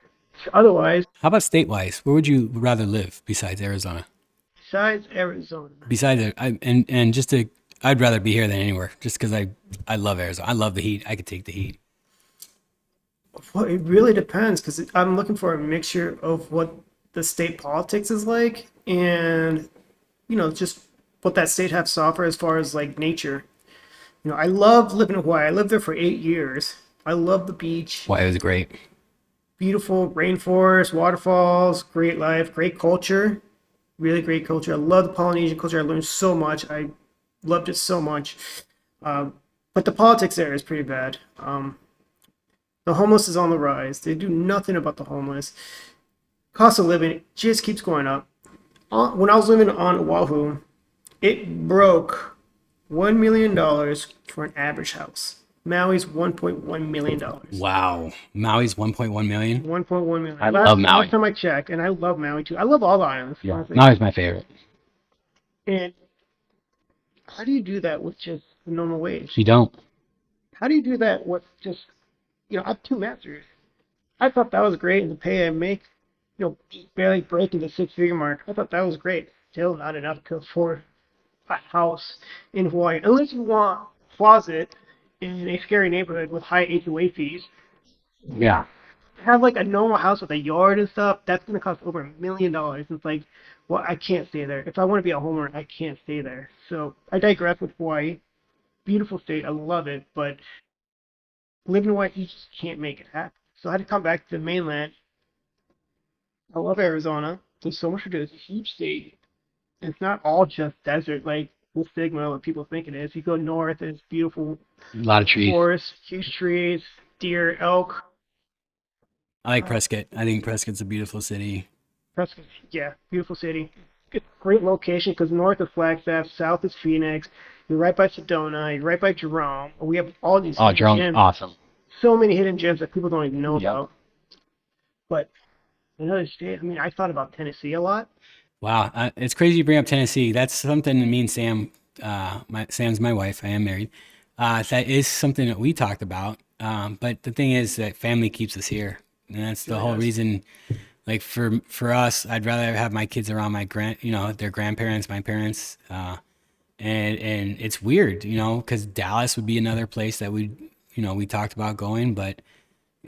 otherwise, How about state-wise? Where would you rather live besides Arizona? besides Arizona. Besides it, I'd rather be here than anywhere, just because I love Arizona. I love the heat. I could take the heat. Well, it really depends because I'm looking for a mixture of what the state politics is like and, just what that state has to offer as far as like nature. I love living in Hawaii. I lived there for 8 years. I love the beach, Why, it was great. beautiful rainforest, waterfalls, great life, great culture, really great culture. I love the Polynesian culture. I learned so much. I loved it so much. But the politics there is pretty bad. The homeless is on the rise. They do nothing about the homeless. Cost of living just keeps going up. When I was living on Oahu, it broke $1 million for an average house. Maui's $1.1 million. Wow. Maui's 1.1 million. 1.1 million. I love Maui. Last time I checked, and I love Maui too. I love all the islands. Yeah, Honestly. Maui's my favorite. And how do you do that with just the normal wage? You don't. How do you do that with just, I have two masters. I thought that was great, and the pay I make, just barely breaking the six-figure mark. I thought that was great. Still not enough to afford a house in Hawaii, unless you want a closet in a scary neighborhood with high HOA fees. Yeah. Have like a normal house with a yard and stuff. That's gonna cost over $1 million. It's like, well, I can't stay there. If I want to be a homeowner, I can't stay there. So I digress with Hawaii. Beautiful state, I love it, but living in Hawaii, you just can't make it happen. So I had to come back to the mainland. I love Arizona. There's so much to do. It's a huge state. It's not all just desert like the stigma what people think it is. You go north, it's beautiful A lot of trees. forests, huge trees, deer, elk. I like Prescott. I think Prescott's a beautiful city. Prescott, yeah, beautiful city. It's a great location because north is Flagstaff, south is Phoenix. You're right by Sedona. You're right by Jerome. We have all these Oh, hidden Jerome's gems. awesome. So many hidden gems that people don't even know Yep. about. But another state, I mean, I thought about Tennessee a lot. Wow, it's crazy you bring up Tennessee. That's something that me and Sam, Sam's my wife. I am married. That is something that we talked about. But the thing is that family keeps us here, and that's the whole Yes. reason. Like for us, I'd rather have my kids around my their grandparents, my parents, and it's weird, because Dallas would be another place that we talked about going, but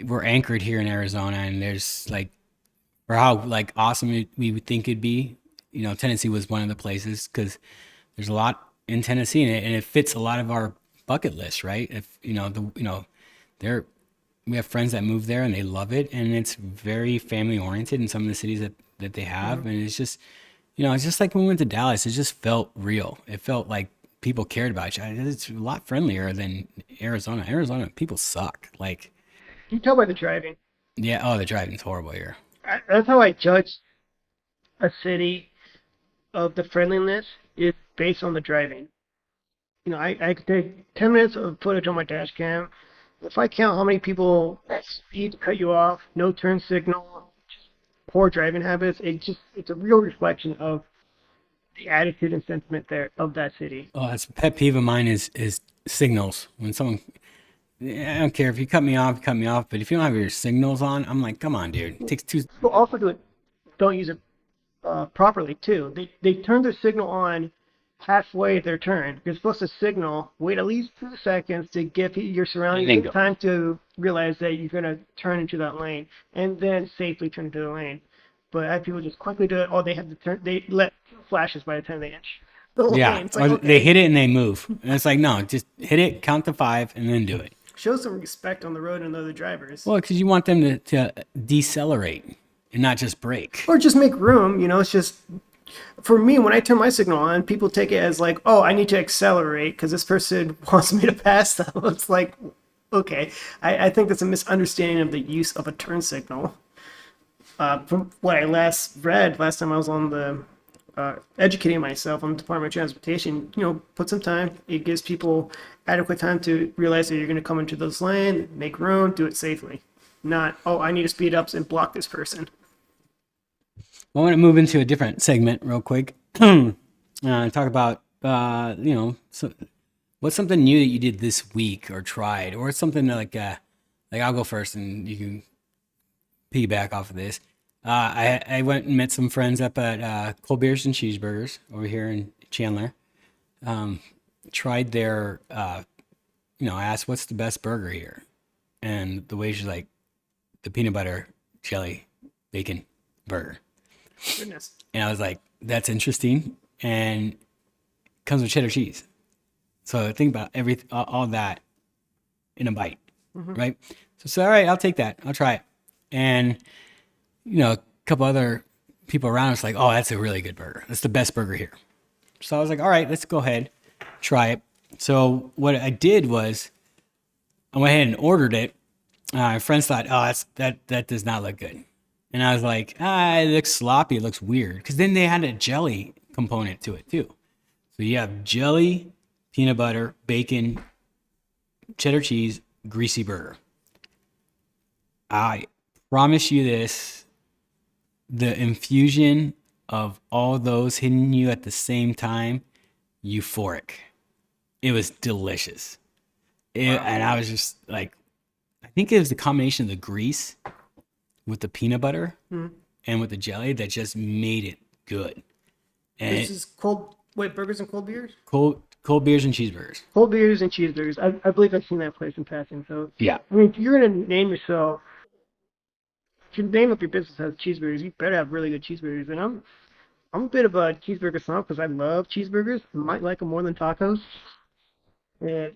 we're anchored here in Arizona, and there's like for how like awesome we would think it'd be. Tennessee was one of the places because there's a lot in Tennessee, and it fits a lot of our bucket list, right? If there we have friends that move there and they love it, and it's very family oriented in some of the cities that they have, and it's just it's just like when we went to Dallas, it just felt real. It felt like people cared about each other. It's a lot friendlier than Arizona. Arizona people suck. Like, You can tell by the driving. yeah, oh, the driving's horrible here. That's how I judge a city of the friendliness is based on the driving. I could take 10 minutes of footage on my dash cam. If I count how many people speed to cut you off, no turn signal, poor driving habits, it's a real reflection of the attitude and sentiment there of that city. Oh, that's a pet peeve of mine is signals. When someone, I don't care if you cut me off, you cut me off. But if you don't have your signals on, I'm like, come on, dude. It takes two. People also don't use it properly too. They turn their signal on halfway their turn. You're supposed to signal, wait at least 2 seconds to give your surroundings Bingo. time to realize that you're gonna turn into that lane, and then safely turn into the lane. But I have people just quickly do it. Oh, they have to turn. They let two flashes by the time they inch the Yeah, lane. It's or like, okay. they hit it and they move, and it's like, no, just hit it, count to 5, and then do it. Show some respect on the road and other drivers. Well, because you want them to decelerate and not just brake. Or just make room. It's just for me when I turn my signal on, people take it as like, oh, I need to accelerate because this person wants me to pass them. It's like, okay, I think that's a misunderstanding of the use of a turn signal. From what I last time I was on the educating myself on the Department of Transportation, put some time. It gives people adequate time to realize that you're going to come into this lane, make room, do it safely. Not, oh, I need to speed up and block this person. I want to move into a different segment real quick. Talk about, so what's something new that you did this week or tried, or something like I'll go first and you can piggyback off of this. I went and met some friends up at Cold Beers and Cheeseburgers over here in Chandler. Tried their, I asked what's the best burger here, and the way she's like the peanut butter jelly bacon burger. Goodness. And I was like, that's interesting. And it comes with cheddar cheese. So think about all that in a bite, right? So, all right, I'll take that. I'll try it. And, a couple other people around us like, oh, that's a really good burger. That's the best burger here. So I was like, all right, let's go ahead, try it. So what I did was I went ahead and ordered it. My friends thought, oh, that does not look good. And I was like, it looks sloppy. It looks weird. Because then they had a jelly component to it too. So you have jelly, peanut butter, bacon, cheddar cheese, greasy burger. I promise you this, the infusion of all those hitting you at the same time, euphoric. It was delicious. And I was just like, I think it was the combination of the grease with the peanut butter and with the jelly that just made it good. And This is burgers and cold beers? cold beers and cheeseburgers. Cold beers and cheeseburgers. I believe I've seen that place in passing. So, Yeah. I mean, if you're going to name yourself, if you name up your business as cheeseburgers, you better have really good cheeseburgers. And I'm a bit of a cheeseburger snob because I love cheeseburgers. I might like them more than tacos. And,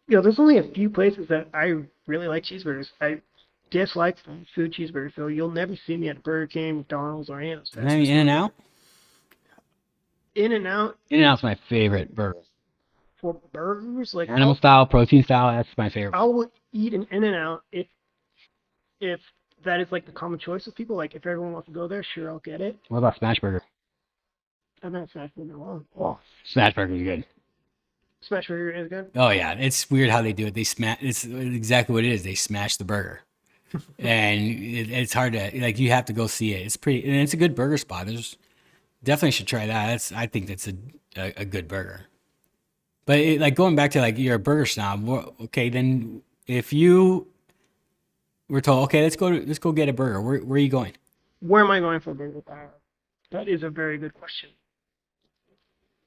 there's only a few places that I really like cheeseburgers. I dislike fast food cheeseburgers, so you'll never see me at Burger King, McDonald's, or any of those fast Maybe food In-N-Out? In-N-Out In-N-Out's my favorite burger. for burgers, like Animal style, protein style, that's my favorite. I'll eat an In-N-Out if that is like the common choice of people. Like if everyone wants to go there, sure, I'll get it. What about Smash Burger? I've not smashed burger in a while. Oh, Smash Burger is good. Smash burger is good. Oh yeah, it's weird how they do it. They smash. It's exactly what it is. They smash the burger, and it's hard to like. You have to go see it. It's pretty, and it's a good burger spot. There's Definitely should try that. I think that's a good burger. But like going back to like you're a burger snob. Okay, then if you were told, okay, let's go get a burger. Where are you going? Where am I going for a burger? That is a very good question.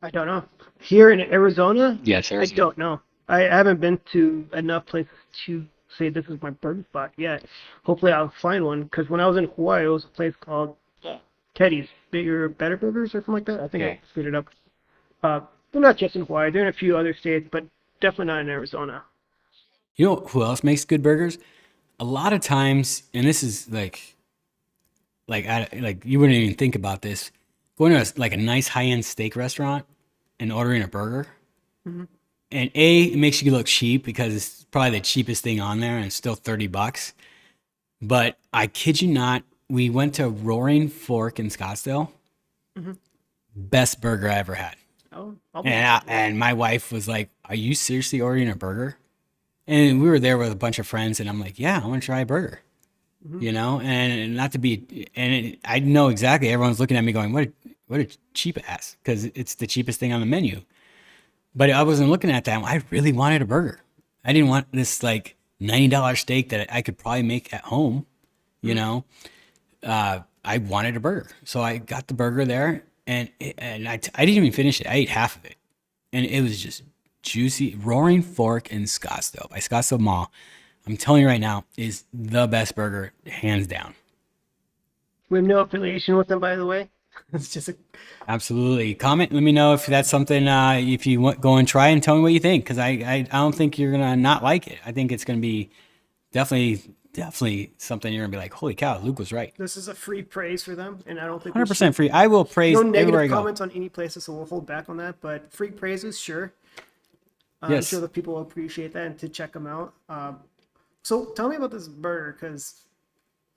I don't know. Here in Arizona, Yes, I Arizona. don't know. I haven't been to enough places to say this is my burger spot yet. Hopefully, I'll find one because when I was in Hawaii, it was a place called Teddy's Bigger Better Burgers or something like that. I think I Okay. screwed it up. They're not just in Hawaii; they're in a few other states, but definitely not in Arizona. You know who else makes good burgers? A lot of times, and this is like you wouldn't even think about this. Going to like a nice high end steak restaurant and ordering a burger, and it makes you look cheap because it's probably the cheapest thing on there, and it's still $30. But I kid you not, we went to Roaring Fork in Scottsdale. Best burger I ever had. Oh, I'll be And my wife was like, "Are you seriously ordering a burger?" And we were there with a bunch of friends, and I'm like, "Yeah, I want to try a burger." You know, and not to be, I know exactly. Everyone's looking at me going, what a cheap ass," because it's the cheapest thing on the menu. But I wasn't looking at that. I really wanted a burger. I didn't want this like $90 steak that I could probably make at home. You know, I wanted a burger, so I got the burger there, and I didn't even finish it. I ate half of it, and it was just juicy. Roaring Fork in Scottsdale by Scottsdale Mall. I'm telling you right now, is the best burger, hands down. We have no affiliation with them, by the way. It's just a Absolutely. Comment. Let me know if that's something. If you want, go and try and tell me what you think, because I don't think you're gonna not like it. I think it's gonna be definitely something you're gonna be like, holy cow, Luke was right. this is a free praise for them, and I don't think we 100% free. I will praise no everywhere I negative go. comments on any places, so we'll hold back on that. But free praises, sure. I'm Yes. sure the people will appreciate that and to check them out. So tell me about this burger, because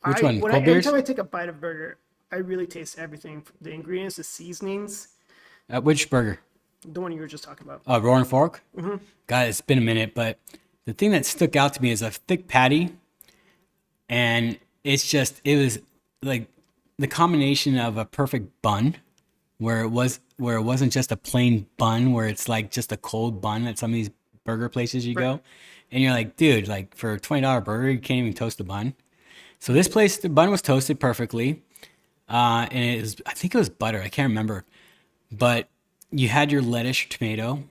Which one? Cold every beers? time I take a bite of burger, I really taste everything: the ingredients, the seasonings, Which burger? the one you were just talking about. Roaring Fork. God, it's been a minute, but the thing that stuck out to me is a thick patty, and it was like the combination of a perfect bun, where it wasn't just a plain bun, where it's like just a cold bun at some of these burger places you go, and you're like, dude, like for a $20 burger, you can't even toast a bun. So this place, the bun was toasted perfectly, and I think it was butter. I can't remember, but you had your lettuce, or tomato,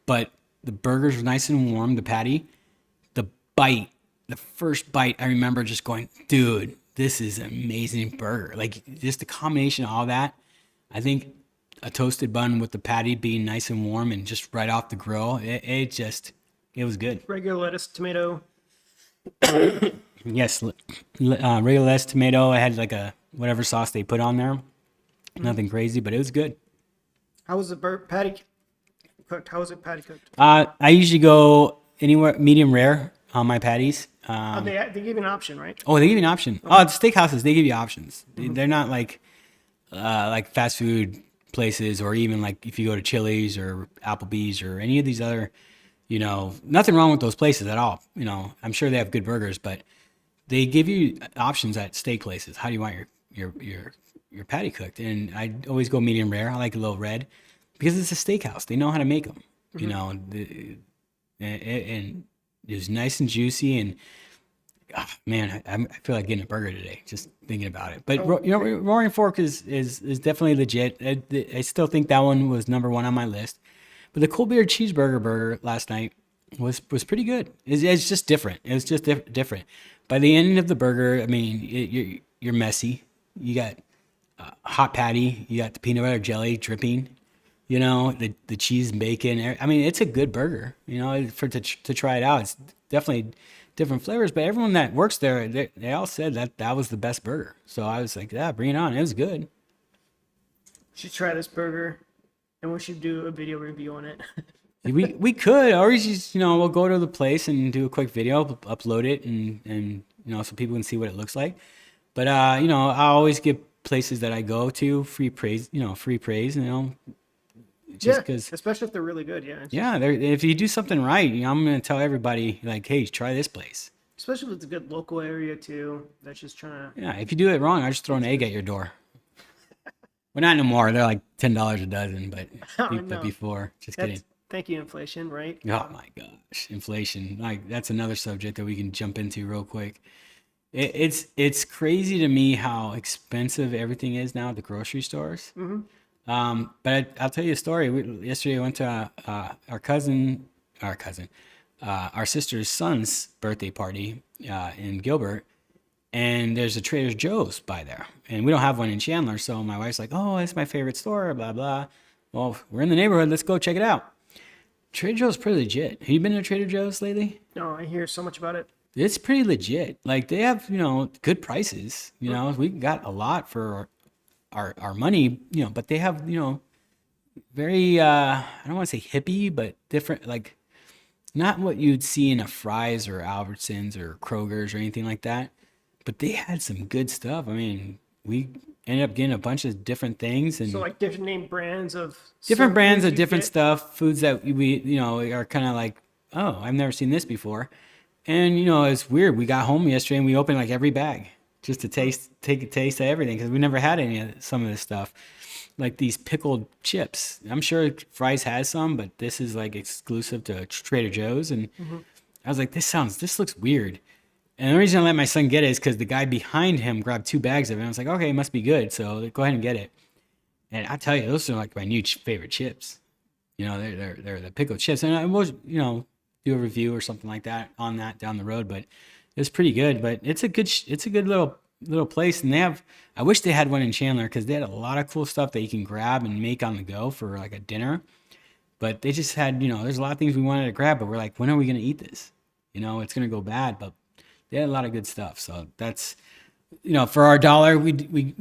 but the burgers were nice and warm. The patty, the bite, the first bite, I remember just going, dude, this is an amazing burger. Like just the combination of all that. I think a toasted bun with the patty being nice and warm and just right off the grill, it was good. Regular lettuce, tomato. Yes, regular lettuce, tomato. I had like a whatever sauce they put on there. Nothing crazy, but it was good. How was the patty cooked? How was it patty cooked? I usually go anywhere medium rare on my patties. They gave you an option, right? Oh, they give you an option. Oh, the steakhouses, they give you options. They're not like fast food places, or even like if you go to Chili's or Applebee's or any of these other, nothing wrong with those places at all. I'm sure they have good burgers, but they give you options at steak places. How do you want your patty cooked? And I always go medium rare. I like a little red because it's a steakhouse. They know how to make them. And it was nice and juicy. And man, I feel like getting a burger today just thinking about it. But Roaring Fork is definitely legit. I still think that one was number one on my list. But the cold beer cheeseburger burger last night was pretty good. It's just different. It was just different. By the end of the burger, I mean, you're messy. You got hot patty. You got the peanut butter jelly dripping. The cheese and bacon. I mean, it's a good burger. To try it out, it's definitely different flavors. But everyone that works there, they all said that was the best burger. So I was like, yeah, bring it on. It was good. Should try this burger, and we should do a video review on it. We could, or just we'll go to the place and do a quick video, upload it, and so people can see what it looks like. But I always give places that I go to free praise, just because. Especially if they're really good. Yeah, if you do something right, I'm gonna tell everybody like, hey, try this place. Especially if it's a good local area too. That's just trying to. Yeah, if you do it wrong, I just throw an egg at your door. Well, not anymore. They're like $10 a dozen, but I Oh, think that no. before. Just kidding. Thank you, inflation, right? Oh my gosh, inflation. Like that's another subject that we can jump into real quick. It's crazy to me how expensive everything is now at the grocery stores. But I'll tell you a story. Yesterday I went to our sister's son's birthday party in Gilbert, and there's a Trader Joe's by there, and we don't have one in Chandler. So my wife's like, "Oh, it's my favorite store." Blah blah. Well, we're in the neighborhood. Let's go check it out. Trader Joe's pretty legit. Have you been to Trader Joe's lately? No, I hear so much about it. It's pretty legit. Like they have, good prices. We got a lot for our money, but they have, very I don't want to say hippie, but different, like not what you'd see in a Fry's or Albertsons or Kroger's or anything like that. But they had some good stuff. I mean, we ended up getting a bunch of different things and So like different name brands of different some brands foods of you different get? stuff, foods that we, are kind of like, oh, I've never seen this before. And, it's weird. We got home yesterday and we opened like every bag just to take a taste of everything because we never had some of this stuff. Like these pickled chips. I'm sure Fry's has some, but this is like exclusive to Trader Joe's. And I was like, this looks weird. And the reason I let my son get it is because the guy behind him grabbed 2 bags of it. And I was like, okay, it must be good. So go ahead and get it. And I tell you, those are like my new favorite chips. They're the pickled chips. And I will, do a review or something like that on that down the road. But it's pretty good. But it's a good little place. And I wish they had one in Chandler because they had a lot of cool stuff that you can grab and make on the go for like a dinner. But they just had, there's a lot of things we wanted to grab, but we're like, when are we going to eat this? It's going to go bad. But they had a lot of good stuff. So that's, for our dollar, we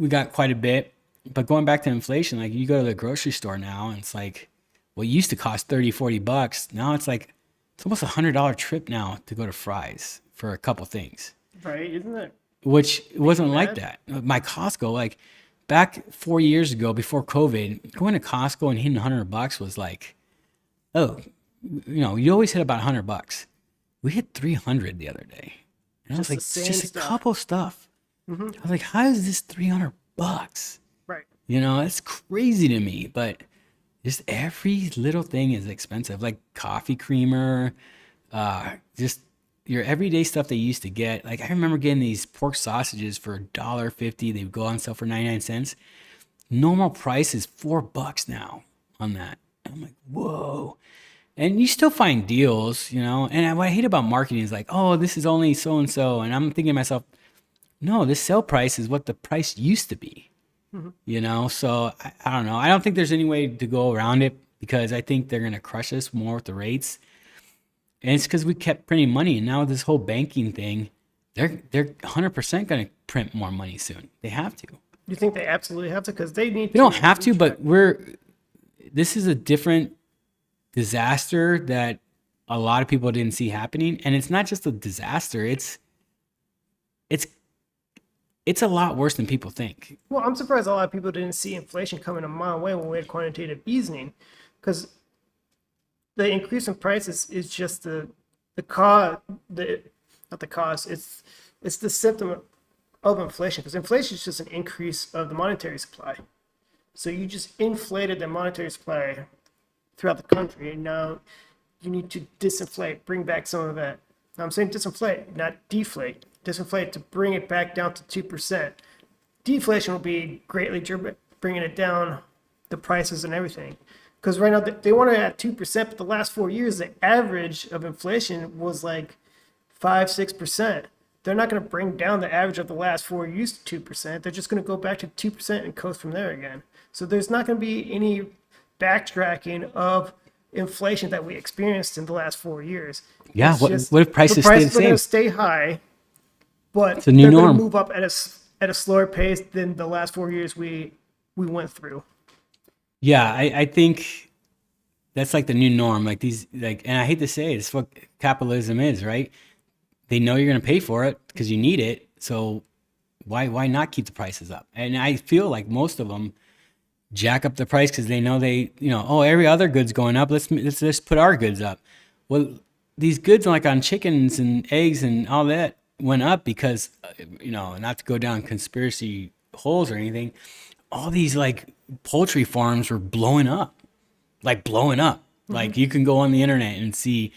got quite a bit. But going back to inflation, like you go to the grocery store now and it's like, what used to cost $30-40. Now it's like, it's almost $100 trip now to go to Fry's for a couple things, Right? Isn't that which it wasn't like bad? that. My Costco, like back 4 years ago before COVID, going to Costco and hitting $100 was like, oh, you always hit about $100. We hit 300 the other day. And I was Just the like, same just a stuff. couple stuff. I was like, how is this $300? Right. It's crazy to me, but just every little thing is expensive. Like coffee creamer, just your everyday stuff they used to get. Like I remember getting these pork sausages for $1.50. They would go on sale for 99 cents. Normal price is $4 now on that. I'm like, whoa. And you still find deals, And what I hate about marketing is like, oh, this is only so and so. And I'm thinking to myself, no, this sale price is what the price used to be. So I don't know. I don't think there's any way to go around it because I think they're going to crush us more with the rates. And it's because we kept printing money. And now with this whole banking thing, they're 100% going to print more money soon. They have to. You think they absolutely have to? Because they need They don't have to, but this is a different disaster that a lot of people didn't see happening. And it's not just a disaster. It's a lot worse than people think. Well, I'm surprised a lot of people didn't see inflation coming a mile away when we had quantitative easing, because the increase in prices is just the cost, not the cost. It's the symptom of inflation, because inflation is just an increase of the monetary supply. So you just inflated the monetary supply throughout the country, and now you need to disinflate, bring back some of that. Now I'm saying disinflate, not deflate. Disinflate to bring it back down to 2%. Deflation will be greatly bringing it down, the prices and everything. Because right now they want it at 2%, but the last 4 years, the average of inflation was like 5-6%. They're not going to bring down the average of the last 4 years to 2%. They're just going to go back to 2% and coast from there again. So there's not going to be any backtracking of inflation that we experienced in the last 4 years. Yeah. It's What just if prices the stay the prices are going same? to stay high, but It's a new they're going norm. to move up at a slower pace than the last 4 years we went through. Yeah, I think that's like the new norm. Like and I hate to say it, it's what capitalism is, right? They know you're going to pay for it because you need it. So why not keep the prices up? And I feel like most of them jack up the price because they know every other good's going up. Let's just put our goods up. Well, these goods like on chickens and eggs and all that went up because, not to go down conspiracy holes or anything. all these like poultry farms were blowing up, like blowing up. Like you can go on the internet and see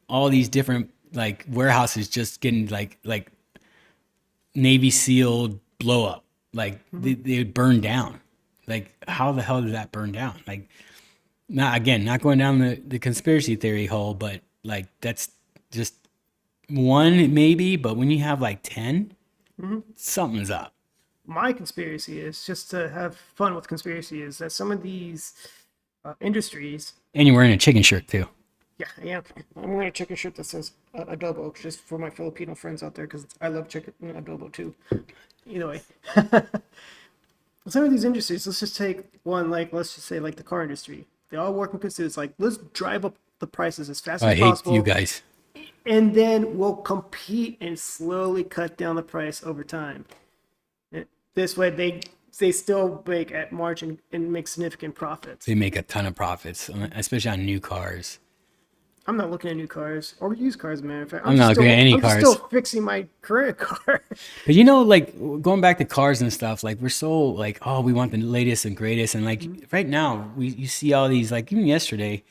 all these different like warehouses just getting like Navy SEAL blow up. Like they burn down. Like how the hell did that burn down? Like not going down the conspiracy theory hole, but like that's just one maybe. But when you have like 10, something's up. My conspiracy is just to have fun with conspiracy is that some of these industries. And you're wearing a chicken shirt too. Yeah, I am. I'm wearing a chicken shirt that says adobo, just for my Filipino friends out there, because I love chicken adobo too. Either way. Some of these industries, let's just take one, like, let's just say, like, the car industry. They all work in pursuits, like, let's drive up the prices as fast I as hate possible. you guys. And then we'll compete and slowly cut down the price over time. This way, they still make at margin and make significant profits. They make a ton of profits, especially on new cars. I'm not looking at new cars or used cars, as a matter of fact. I'm not looking at any I'm cars. still fixing my current car. But you know, like going back to cars and stuff, like we're so like, oh, we want the latest and greatest. And like right now, you see all these, like even yesterday,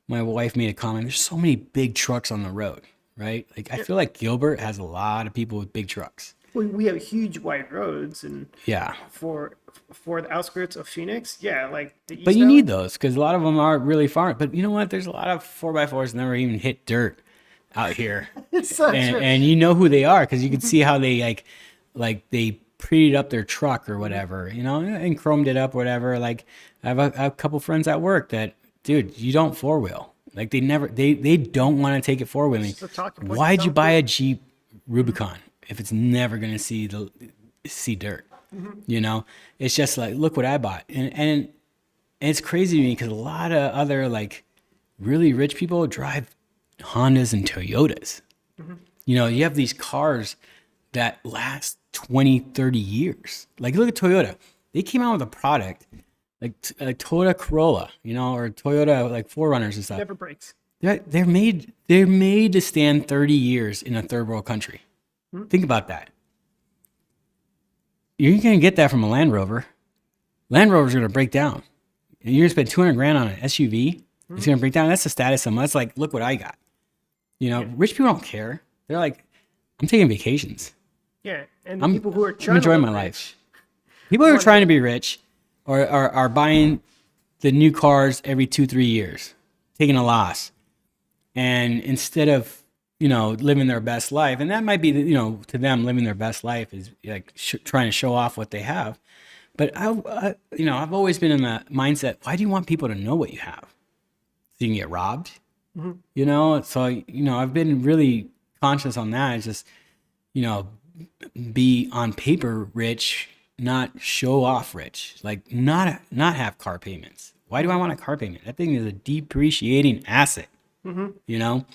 my wife made a comment, there's so many big trucks on the road, right? Like I feel like Gilbert has a lot of people with big trucks. We have huge wide roads, and Yeah. for the outskirts of Phoenix, yeah, like the East But you Valley. need those because a lot of them are really far. But you know what? There's a lot of 4x4s never even hit dirt out here. It's so true. And you know who they are because you can see how they like they prettied up their truck or whatever, you know, and chromed it up or whatever. Like I have a couple friends at work that, dude, you don't four wheel. Like they don't want to take it four wheeling. Just a talking point. Why'd you buy a Jeep Rubicon if it's never gonna see dirt? You know, it's just like, look what I bought, and it's crazy to me because a lot of other like really rich people drive Hondas and Toyotas. You know, you have these cars that last 20, 30 years. Like look at Toyota. They came out with a product like Toyota Corolla, you know, or Toyota like 4Runners and stuff. Never breaks. They're made to stand 30 years in a third world country. Think about that. You're going to get that from a Land Rover. Land Rover's going to break down. And you're going to spend 200 grand on an SUV. It's going to break down. That's the status symbol. That's like, look what I got. You know, rich people don't care. They're like, I'm taking vacations. Yeah, and the people who are I'm trying enjoying to my look life. People who are trying to be rich are buying the new cars every 2-3 years, taking a loss. And instead of, you know, living their best life, and that might be, you know, to them living their best life is like trying to show off what they have. But I, you know, I've always been in the mindset, why do you want people to know what you have? So you can get robbed, you know? So, you know, I've been really conscious on that. It's just, you know, be on paper rich, not show off rich, like not have car payments. Why do I want a car payment? That thing is a depreciating asset, you know?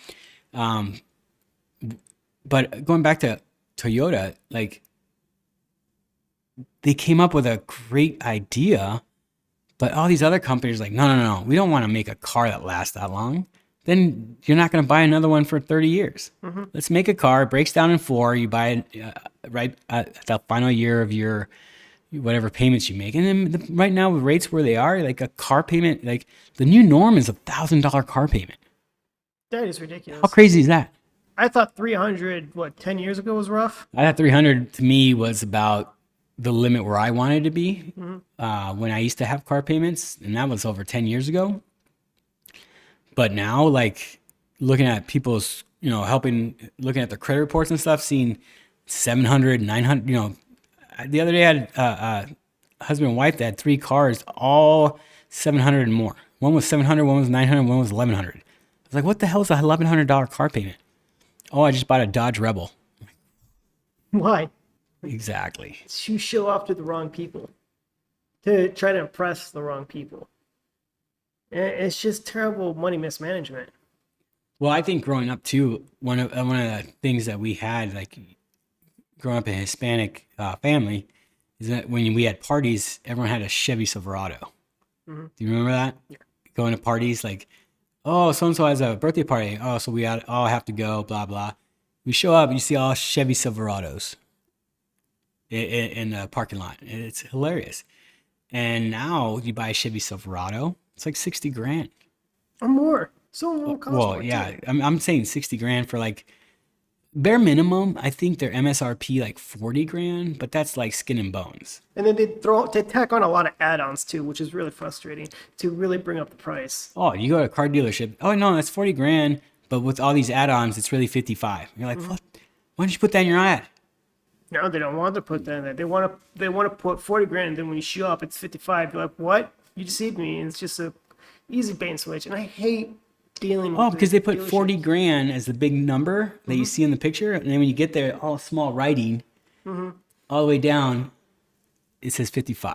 But going back to Toyota, like they came up with a great idea, but all these other companies are like, no, we don't want to make a car that lasts that long. Then you're not going to buy another one for 30 years. Let's make a car, it breaks down in 4, you buy it right at the final year of your whatever payments you make. And then right now with rates where they are, like a car payment, like the new norm is $1,000 car payment. That is ridiculous. How crazy is that? I thought 300, 10 years ago was rough? I thought 300 to me was about the limit where I wanted to be when I used to have car payments, and that was over 10 years ago. But now, like looking at people's, you know, looking at their credit reports and stuff, seeing 700, 900, you know, the other day I had a husband and wife that had 3 cars, all 700 and more. One was 700, one was 900, one was 1100. I was like, what the hell is a $1,100 car payment? Oh, I just bought a Dodge Rebel. Why? Exactly. You show off to the wrong people, to try to impress the wrong people. And it's just terrible money mismanagement. Well, I think growing up too, one of the things that we had, like growing up in a Hispanic family, is that when we had parties, everyone had a Chevy Silverado. Do you remember that? Yeah. Going to parties, like, oh, so-and-so has a birthday party. Oh, so we all have to go, blah, blah. We show up, you see all Chevy Silverados in the parking lot. It's hilarious. And now you buy a Chevy Silverado, it's like 60 grand. or more. Some of them cost Well, more yeah, too. I'm saying 60 grand for like bare minimum. I think their MSRP like 40 grand, but that's like skin and bones. And then they tack on a lot of add-ons too, which is really frustrating to really bring up the price. Oh, you go to a car dealership. Oh no, that's 40 grand, but with all these add-ons, it's really 55. You're like, what? Why don't you put that in your ad? No, they don't want to put that in there. They want to put 40 grand, and then when you show up, it's 55. You're like, what? You deceived me. And it's just a easy bait and switch. And I hate dealing with Oh, because they put dealerships. 40 grand as the big number that you see in the picture, and then when you get there, all small writing, all the way down, it says 55.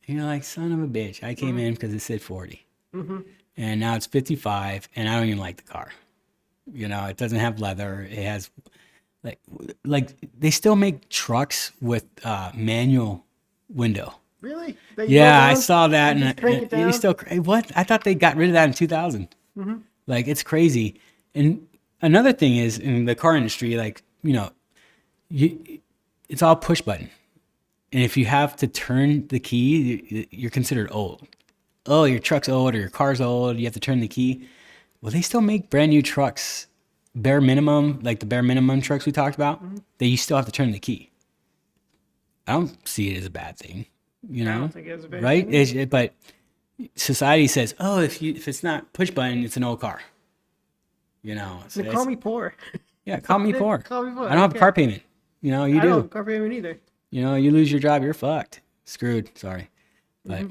And you're like, son of a bitch, I came in because it said 40. And now it's 55, and I don't even like the car. You know, it doesn't have leather. It has like like they still make trucks with manual window. Really? That you Yeah, go I down, saw that, you and just crank it you down? still what? I thought they got rid of that in 2000. Like it's crazy. And another thing is in the car industry, like you, it's all push button. And if you have to turn the key, you're considered old. Oh, your truck's old or your car's old. You have to turn the key. Well, they still make brand new trucks, bare minimum, like the bare minimum trucks we talked about. That you still have to turn the key. I don't see it as a bad thing, you know, don't think it's a bad right? thing. But society says, oh, if it's not push button, it's an old car. You know, They call me poor. yeah, call me They poor. call me poor. I don't have a Okay. car payment. You know, you I don't do. have car payment either. You know, you lose your job, you're fucked. Screwed. Sorry, but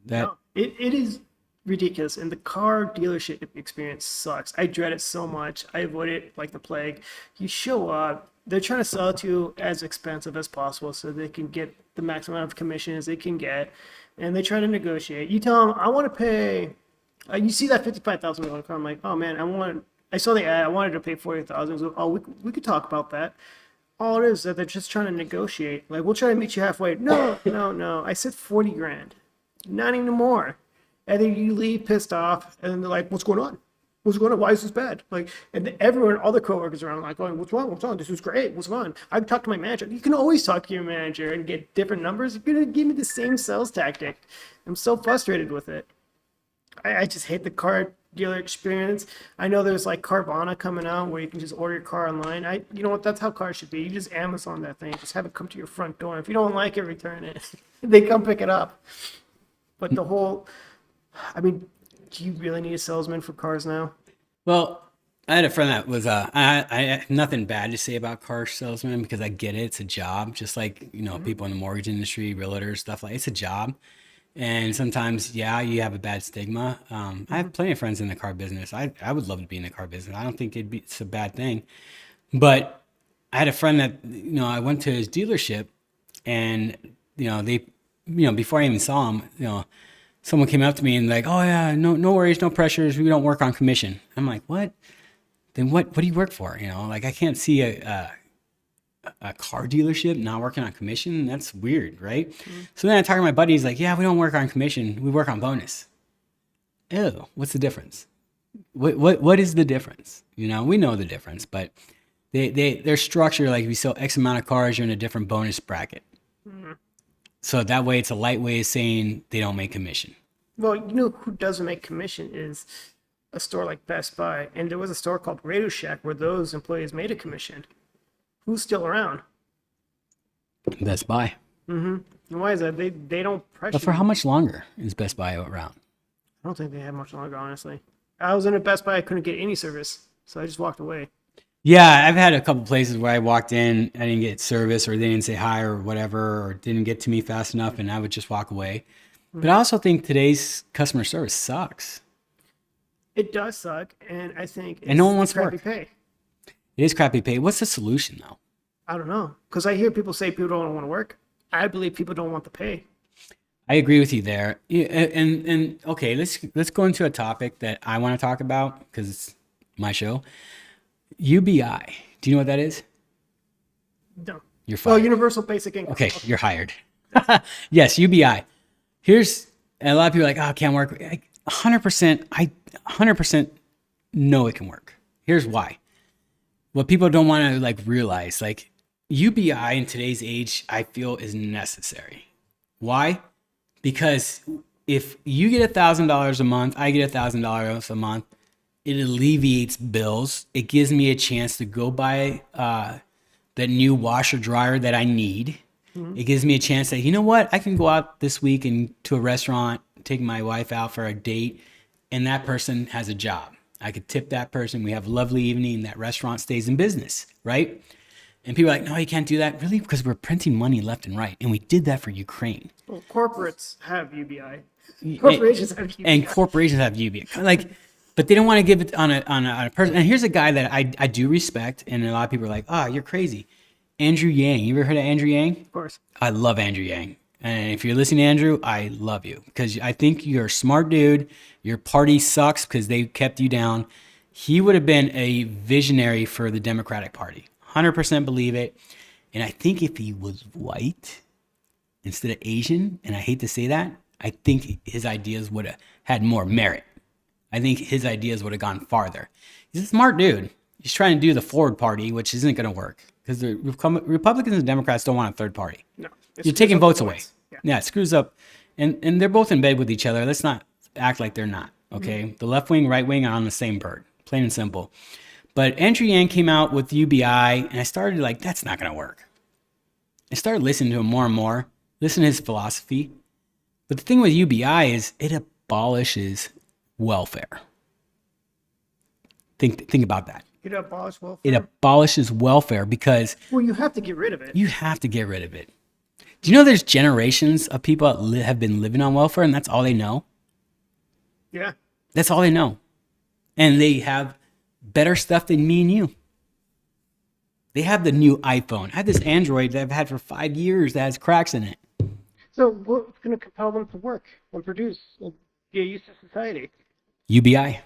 that No, it is ridiculous, and the car dealership experience sucks. I dread it so much. I avoid it like the plague. You show up, they're trying to sell it to you as expensive as possible so they can get the maximum amount of commission as they can get, and they try to negotiate. You tell them, I want to pay. You see that $55,000 car? I'm like, oh man, I saw the ad. I wanted to pay 40,000. So, oh, we could talk about that. All it is that they're just trying to negotiate. Like, we'll try to meet you halfway. No, no, no. I said 40 grand, not even more. And then you leave pissed off, and then they're like, "What's going on? What's going on? Why is this bad?" Like, and everyone, all the coworkers around, like, going, "What's wrong? What's wrong? This was great. What's going on?" I talked to my manager. You can always talk to your manager and get different numbers. You're gonna give me the same sales tactic. I'm so frustrated with it. I just hate the car dealer experience. I know there's like Carvana coming out where you can just order your car online. You know what? That's how cars should be. You just Amazon that thing. Just have it come to your front door. If you don't like it, return it. They come pick it up. But the whole, I mean, do you really need a salesman for cars now? well, I had a friend that was I have nothing bad to say about car salesmen because I get it. It's a job, just like people in the mortgage industry, realtors, stuff like it's a job. And sometimes, yeah, you have a bad stigma. I have plenty of friends in the car business. I would love to be in the car business. I don't think it's a bad thing. But I had a friend that, I went to his dealership and, they, before I even saw him, someone came up to me and like, oh yeah, no worries, no pressures. We don't work on commission. I'm like, what? Then what do you work for? Like I can't see a car dealership not working on commission. That's weird, right? So then I talk to my buddy. He's like, yeah, we don't work on commission. We work on bonus. Ew, what's the difference? What is the difference? We know the difference, but their structure, like if you sell X amount of cars, you're in a different bonus bracket. So that way it's a light way of saying they don't make commission. Well, you know who doesn't make commission is a store like Best Buy. And there was a store called Radio Shack where those employees made a commission. Who's still around? Best Buy. And why is that? They don't pressure But for you. how much longer is Best Buy around? I don't think they have much longer, honestly. I was in a Best Buy, I couldn't get any service, so I just walked away. Yeah, I've had a couple places where I walked in, I didn't get service, or they didn't say hi, or whatever, or didn't get to me fast enough, and I would just walk away. But I also think today's customer service sucks. It does suck, and I think it's And no one wants to crappy work. pay. It is crappy pay. What's the solution though? I don't know, because I hear people say people don't want to work. I believe people don't want the pay. I agree with you there. Yeah, and okay, let's go into a topic that I want to talk about because it's my show. UBI. Do you know what that is? No. You're Well, fired. universal basic income. Okay, you're hired. Yes, UBI. Here's and a lot of people are like, oh, it can't work. 100%. I 100% know it can work. Here's why. What people don't want to like realize, like UBI in today's age, I feel is necessary. Why? because if you get $1,000 a month, I get $1,000 a month. It alleviates bills. It gives me a chance to go buy that new washer dryer that I need. It gives me a chance that, you know what, I can go out this week and to a restaurant, take my wife out for a date, and that person has a job. I could tip that person. We have a lovely evening. That restaurant stays in business, right? And people are like, no, you can't do that. Really? Because we're printing money left and right. And we did that for Ukraine. Well, corporates have UBI. Corporations have UBI. And corporations have UBI. Like, but they don't want to give it on a person. And here's a guy that I do respect. And a lot of people are like, oh, you're crazy. Andrew Yang. You ever heard of Andrew Yang? Of course. I love Andrew Yang. And if you're listening to Andrew, I love you because I think you're a smart dude. Your party sucks because they kept you down. He would have been a visionary for the Democratic Party. 100% believe it. And I think if he was white instead of Asian, and I hate to say that, I think his ideas would have had more merit. I think his ideas would have gone farther. He's a smart dude. He's trying to do the Forward Party, which isn't going to work because the Republicans and Democrats don't want a third party. No. You're taking votes away. Yeah. Yeah, it screws up. And they're both in bed with each other. Let's not act like they're not, okay? The left wing, right wing are on the same bird, plain and simple. But Andrew Yang came out with UBI, and I started like, that's not going to work. I started listening to him more and more, listen to his philosophy. But the thing with UBI is it abolishes welfare. Think about that. It abolish welfare. It abolishes welfare because Well, you have to get rid of it. you have to get rid of it. Do you know there's generations of people that have been living on welfare and that's all they know? Yeah. That's all they know. And they have better stuff than me and you. They have the new iPhone. I have this Android that I've had for 5 years that has cracks in it. So what's going to compel them to work and produce and get used to society? UBI.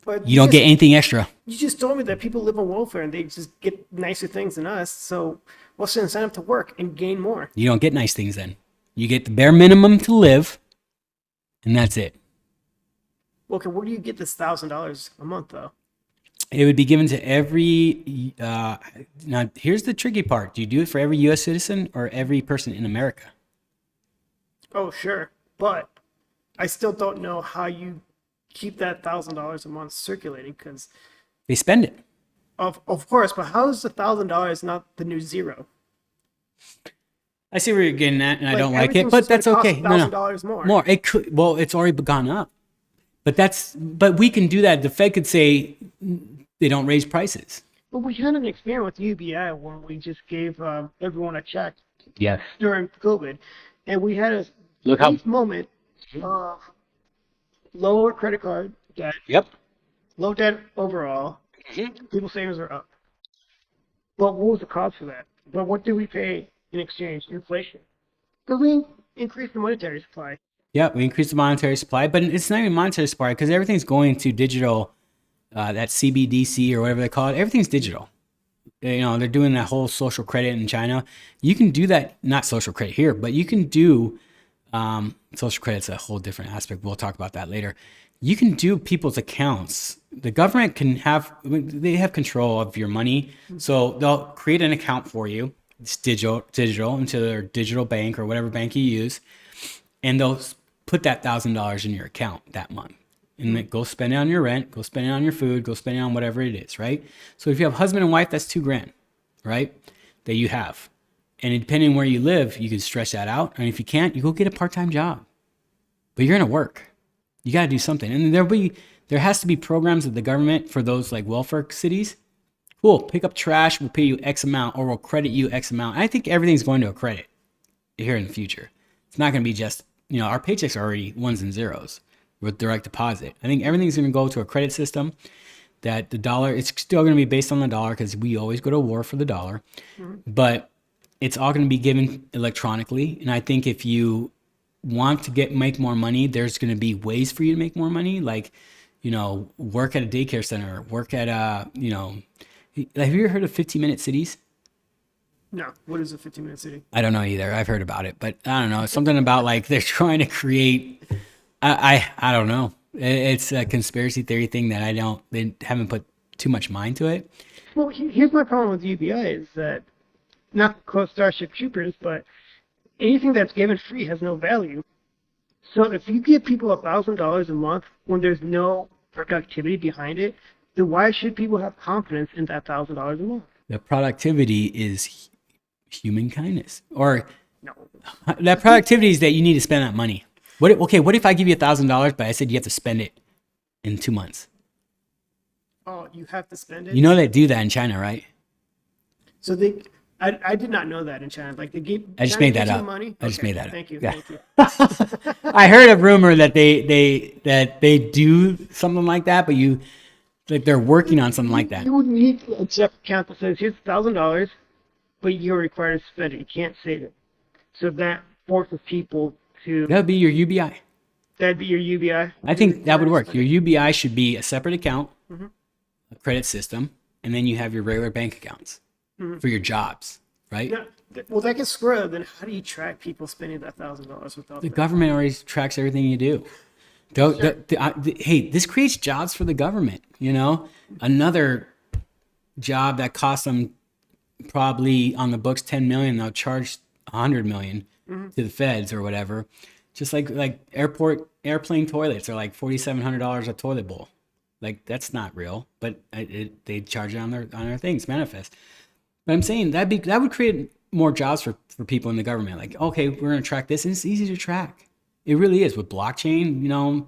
But You don't get anything extra. You just told me that people live on welfare and they just get nicer things than us. So what's the incentive to work and gain more? You don't get nice things then. You get the bare minimum to live, and that's it. Okay, where do you get this $1,000 a month though? It would be given to every. Now, here's the tricky part. Do you do it for every U.S. citizen or every person in America? Oh, sure, but I still don't know how you keep that $1,000 a month circulating because, They spend it. of course, but how is the $1,000 not the new zero? I see where you're getting at, and I don't like it, everything's but just gonna that's cost okay. No. $1,000 more. More. It could. Well, it's already gone up. But we can do that. The Fed could say they don't raise prices. But we had an experiment with UBI where we just gave everyone a check Yes. during COVID, and we had a Look how. brief moment of lower credit card debt, Yep. low debt overall. People's savings are up. But what was the cost for that? But what did we pay in exchange? Inflation. Because we increased the monetary supply. Yeah, we increase the monetary supply, but it's not even monetary supply because everything's going to digital. That CBDC or whatever they call it, everything's digital. You know, they're doing that whole social credit in China. You can do that, not social credit here, but you can do social credit's a whole different aspect. We'll talk about that later. You can do people's accounts. The government they have control of your money. So they'll create an account for you. It's digital into their digital bank or whatever bank you use. And they'll put that $1,000 in your account that month. And then go spend it on your rent, go spend it on your food, go spend it on whatever it is, right? So if you have husband and wife, that's $2,000, right? That you have. And depending where you live, you can stretch that out. And if you can't, you go get a part-time job. But you're gonna work. You gotta do something. And there has to be programs of the government for those like welfare cities. Cool, pick up trash, we'll pay you X amount, or we'll credit you X amount. I think everything's going to a credit here in the future. It's not gonna be just, our paychecks are already ones and zeros with direct deposit. I think everything's going to go to a credit system that the dollar, it's still going to be based on the dollar because we always go to war for the dollar, but it's all going to be given electronically. And I think if you want to make more money, there's going to be ways for you to make more money. Like, work at a daycare center, work at have you ever heard of 15-minute cities? No. What is a 15-minute city? I don't know either. I've heard about it, but I don't know. It's something about like they're trying to create. I don't know. It's a conspiracy theory thing that they haven't put too much mind to it. Well, here's my problem with UBI is that, not to quote Starship Troopers, but anything that's given free has no value. So if you give people $1,000 a month when there's no productivity behind it, then why should people have confidence in that $1,000 a month? The productivity is human kindness, or No. that productivity is that you need to spend that money. What if I give you $1,000, but I said you have to spend it in 2 months? Oh, you have to spend it. You know they do that in China, right? So I did not know that in China. Like they gave. I just China made that gives you up. Money? I just Okay, made that up. Thank you. Yeah. Thank you. I heard a rumor that they do something like that, but they're working on something like that. You would need a check account that says here's $1,000, but you're required to spend it. You can't save it. So that forces people to. That would be your UBI. That'd be your UBI. I think that would work. Your UBI should be a separate account, a credit system, and then you have your regular bank accounts for your jobs, right? No, well, that gets screwed. Then how do you track people spending that $1,000 without The that? government already tracks everything you do. Hey, this creates jobs for the government. You know, another job that costs them probably on the books 10 million, they'll charge 100 million to the feds or whatever. Just like airplane toilets are like $4,700 a toilet bowl. Like that's not real, but they charge it on their things, manifest. But I'm saying that would create more jobs for people in the government. Like, okay, we're gonna track this, and it's easy to track. It really is with blockchain. You know,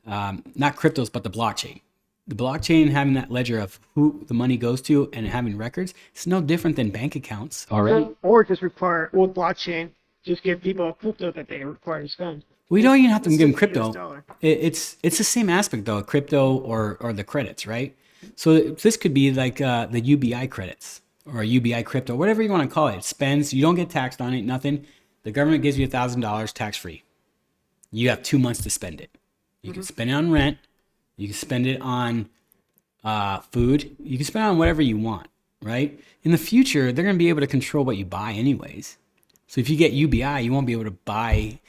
not cryptos, but the blockchain. The blockchain having that ledger of who the money goes to and having records, it's no different than bank accounts already. Or just require blockchain. Just give people a crypto that they require to spend. We don't even have to give them US crypto. dollar. It's the same aspect though, crypto or the credits, right? So this could be like the UBI credits or UBI crypto, whatever you want to call it. It spends, you don't get taxed on it, nothing. The government gives you $1,000 tax free. You have 2 months to spend it. You can spend it on rent. You can spend it on food. You can spend it on whatever you want, right? In the future, they're going to be able to control what you buy anyways. So if you get UBI, you won't be able to buy,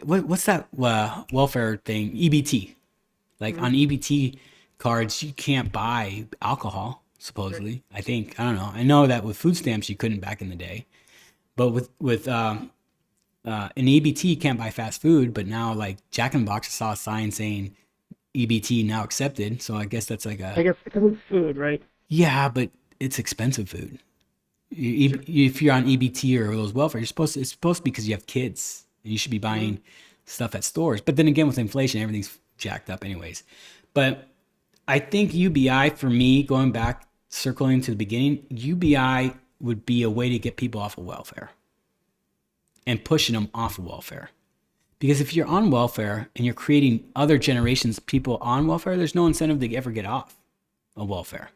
what's that welfare thing? EBT. Like on EBT cards, you can't buy alcohol, supposedly. I think. I don't know. I know that with food stamps, you couldn't back in the day. But with an EBT, you can't buy fast food. But now, like Jack in the Box, I saw a sign saying EBT now accepted. So I guess that's like I guess because it's food, right? yeah, but it's expensive food. If you're on EBT or those welfare, it's supposed to be because you have kids and you should be buying stuff at stores. But then again, with inflation, everything's jacked up anyways. But I think UBI for me, going back, circling to the beginning, UBI would be a way to get people off of welfare and pushing them off of welfare. Because if you're on welfare and you're creating other generations of people on welfare, there's no incentive to ever get off of welfare.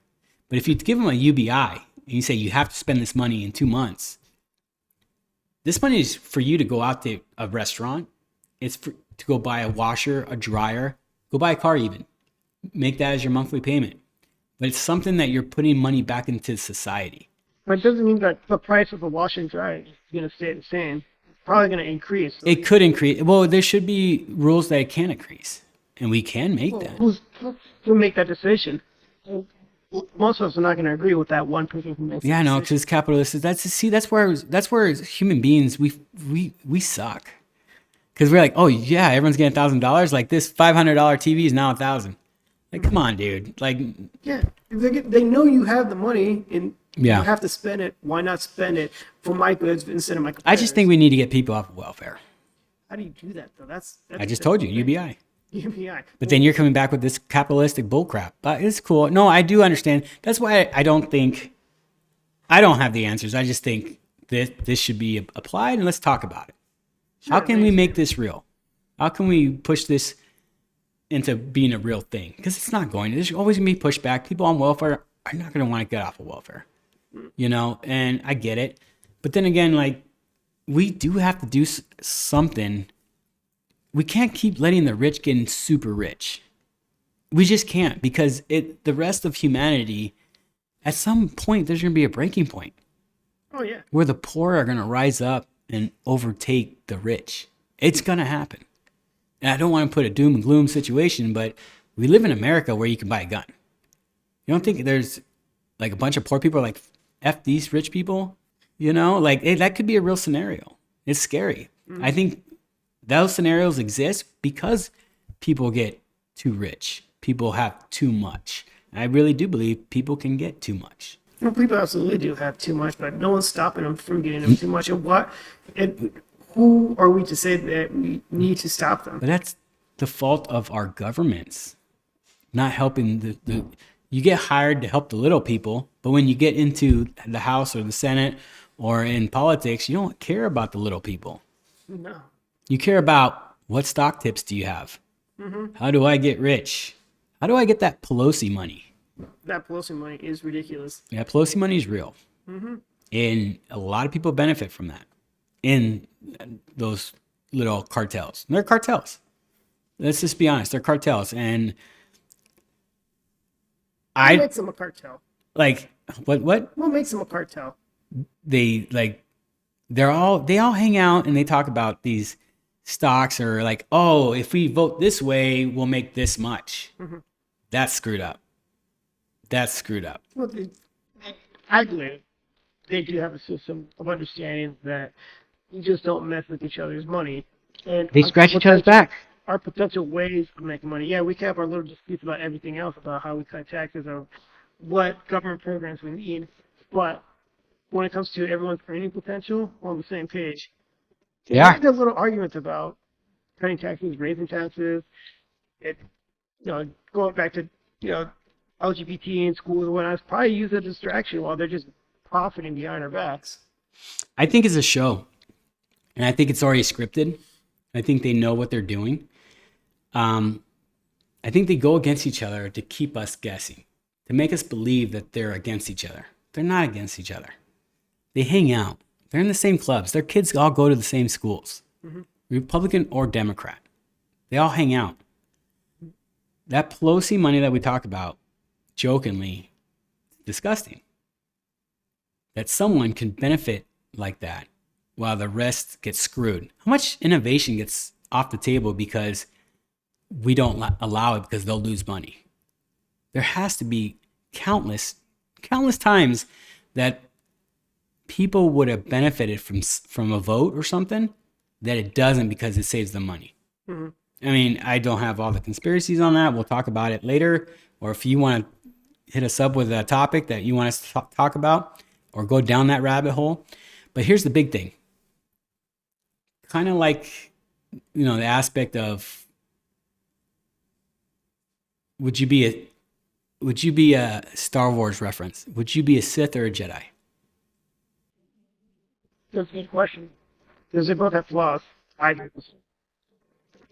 But if you give them a UBI and you say you have to spend this money in 2 months, this money is for you to go out to a restaurant. It's to go buy a washer, a dryer, go buy a car even. Make that as your monthly payment. But it's something that you're putting money back into society. But it doesn't mean that the price of the wash and dry is going to stay the same. It's probably going to increase. It could increase. Well, there should be rules that it can increase. And we can make that. Who's to make that decision? Most of us are not going to agree with that one person who makes. Yeah, the no, decision. because capitalists. That's where human beings we suck. Because we're like, oh yeah, everyone's getting $1,000. Like this $500 TV is now $1,000. Like, come on, dude. Like, Yeah, they know you have the money and Yeah. you have to spend it. Why not spend it for my goods instead of my? I just think we need to get people off of welfare. How do you do that though? That's I just told you, UBI. UBI. But then you're coming back with this capitalistic bullcrap. But it's cool. No, I do understand. That's why I don't have the answers. I just think that this should be applied and let's talk about it. How can we make this real? How can we push this into being a real thing? Because it's not going to. There's always going to be pushback. People on welfare are not going to want to get off of welfare. You know, and I get it. But then again, like, we do have to do something. We can't keep letting the rich getting super rich. We just can't, because the rest of humanity, at some point, there's going to be a breaking point Oh yeah. where the poor are going to rise up and overtake the rich. It's going to happen. And I don't want to put a doom and gloom situation, but we live in America where you can buy a gun. You don't think there's like a bunch of poor people are like, F these rich people? You know, like that could be a real scenario. It's scary. I think those scenarios exist because people get too rich. People have too much. And I really do believe people can get too much. Well, people absolutely do have too much, but no one's stopping them from getting them too much. And who are we to say that we need to stop them? But that's the fault of our governments not helping the you get hired to help the little people, but when you get into the House or the Senate or in politics, you don't care about the little people. No. You care about what stock tips do you have? How do I get rich? How do I get that Pelosi money? That Pelosi money is ridiculous. Yeah, Pelosi money is real. And a lot of people benefit from that in those little cartels. They're cartels. Let's just be honest. They're cartels. And What makes them a cartel? like, what? What makes them a cartel? They they all hang out and they talk about these stocks or like, oh, if we vote this way, we'll make this much. That's screwed up. That's screwed up. Well, I believe they do have a system of understanding that you just don't mess with each other's money. And They scratch each other's back. our potential ways of making money. Yeah, we can have our little disputes about everything else, about how we cut taxes or what government programs we need. But when it comes to everyone's earning potential, we're on the same page. Yeah. There's little arguments about cutting taxes, raising taxes, going back to, LGBT in schools and whatnot. It's probably used as a distraction while they're just profiting behind our backs. I think it's a show. And I think it's already scripted. I think they know what they're doing. I think they go against each other to keep us guessing, to make us believe that they're against each other. They're not against each other. They hang out. They're in the same clubs. Their kids all go to the same schools, Republican or Democrat. They all hang out. That Pelosi money that we talk about, jokingly, disgusting. That someone can benefit like that while the rest gets screwed. How much innovation gets off the table because we don't allow it because they'll lose money? There has to be countless times that people would have benefited from a vote or something that it doesn't because it saves them money. I mean, I don't have all the conspiracies on that. We'll talk about it later. Or if you want to hit us up with a topic that you want us to talk about or go down that rabbit hole. But here's the big thing. Kind of like, the aspect of, would you be a Star Wars reference? Would you be a Sith or a Jedi? That's a good question. Because they both have flaws. I do.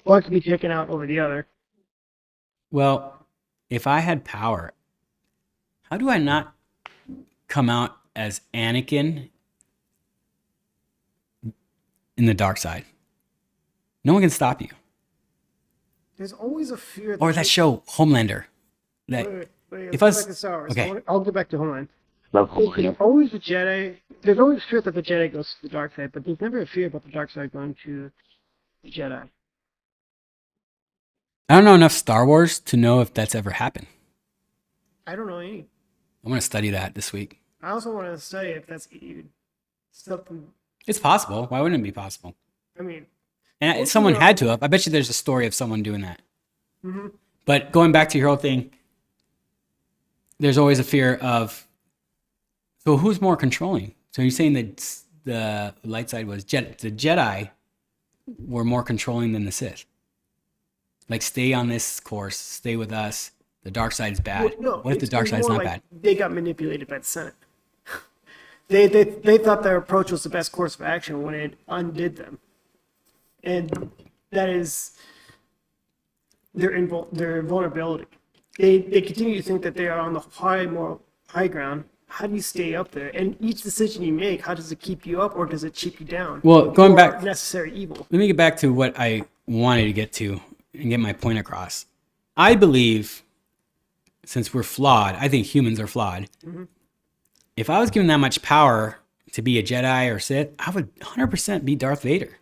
One can be taken out over the other. Well, if I had power, how do I not come out as Anakin in the dark side? No one can stop you. There's always a fear. Or that show, Homelander. That Wait, if let's I go back to Star Wars. okay. I'll go back to Homeland. Love There's Homeland. always a Jedi. There's always fear that the Jedi goes to the dark side, but there's never a fear about the dark side going to the Jedi. I don't know enough Star Wars to know if that's ever happened. I don't know any. I'm going to study that this week. I also want to study if that's even something. It's possible. Why wouldn't it be possible? I mean, And Also, someone had to have. I bet you there's a story of someone doing that. But going back to your whole thing, there's always a fear of, so who's more controlling? So you're saying that the light side was the Jedi were more controlling than the Sith? Like, stay on this course, stay with us. The dark side's bad. no, What if the it's dark side's more not like bad? They got manipulated by the Senate. They thought their approach was the best course of action when it undid them, and that is their vulnerability. They continue to think that they are on the high ground. How do you stay up there? And each decision you make, how does it keep you up or does it keep you down? Well, going Or back- necessary evil. Let me get back to what I wanted to get to and get my point across. I believe, since we're flawed, I think humans are flawed. If I was given that much power to be a Jedi or Sith, I would 100% be Darth Vader.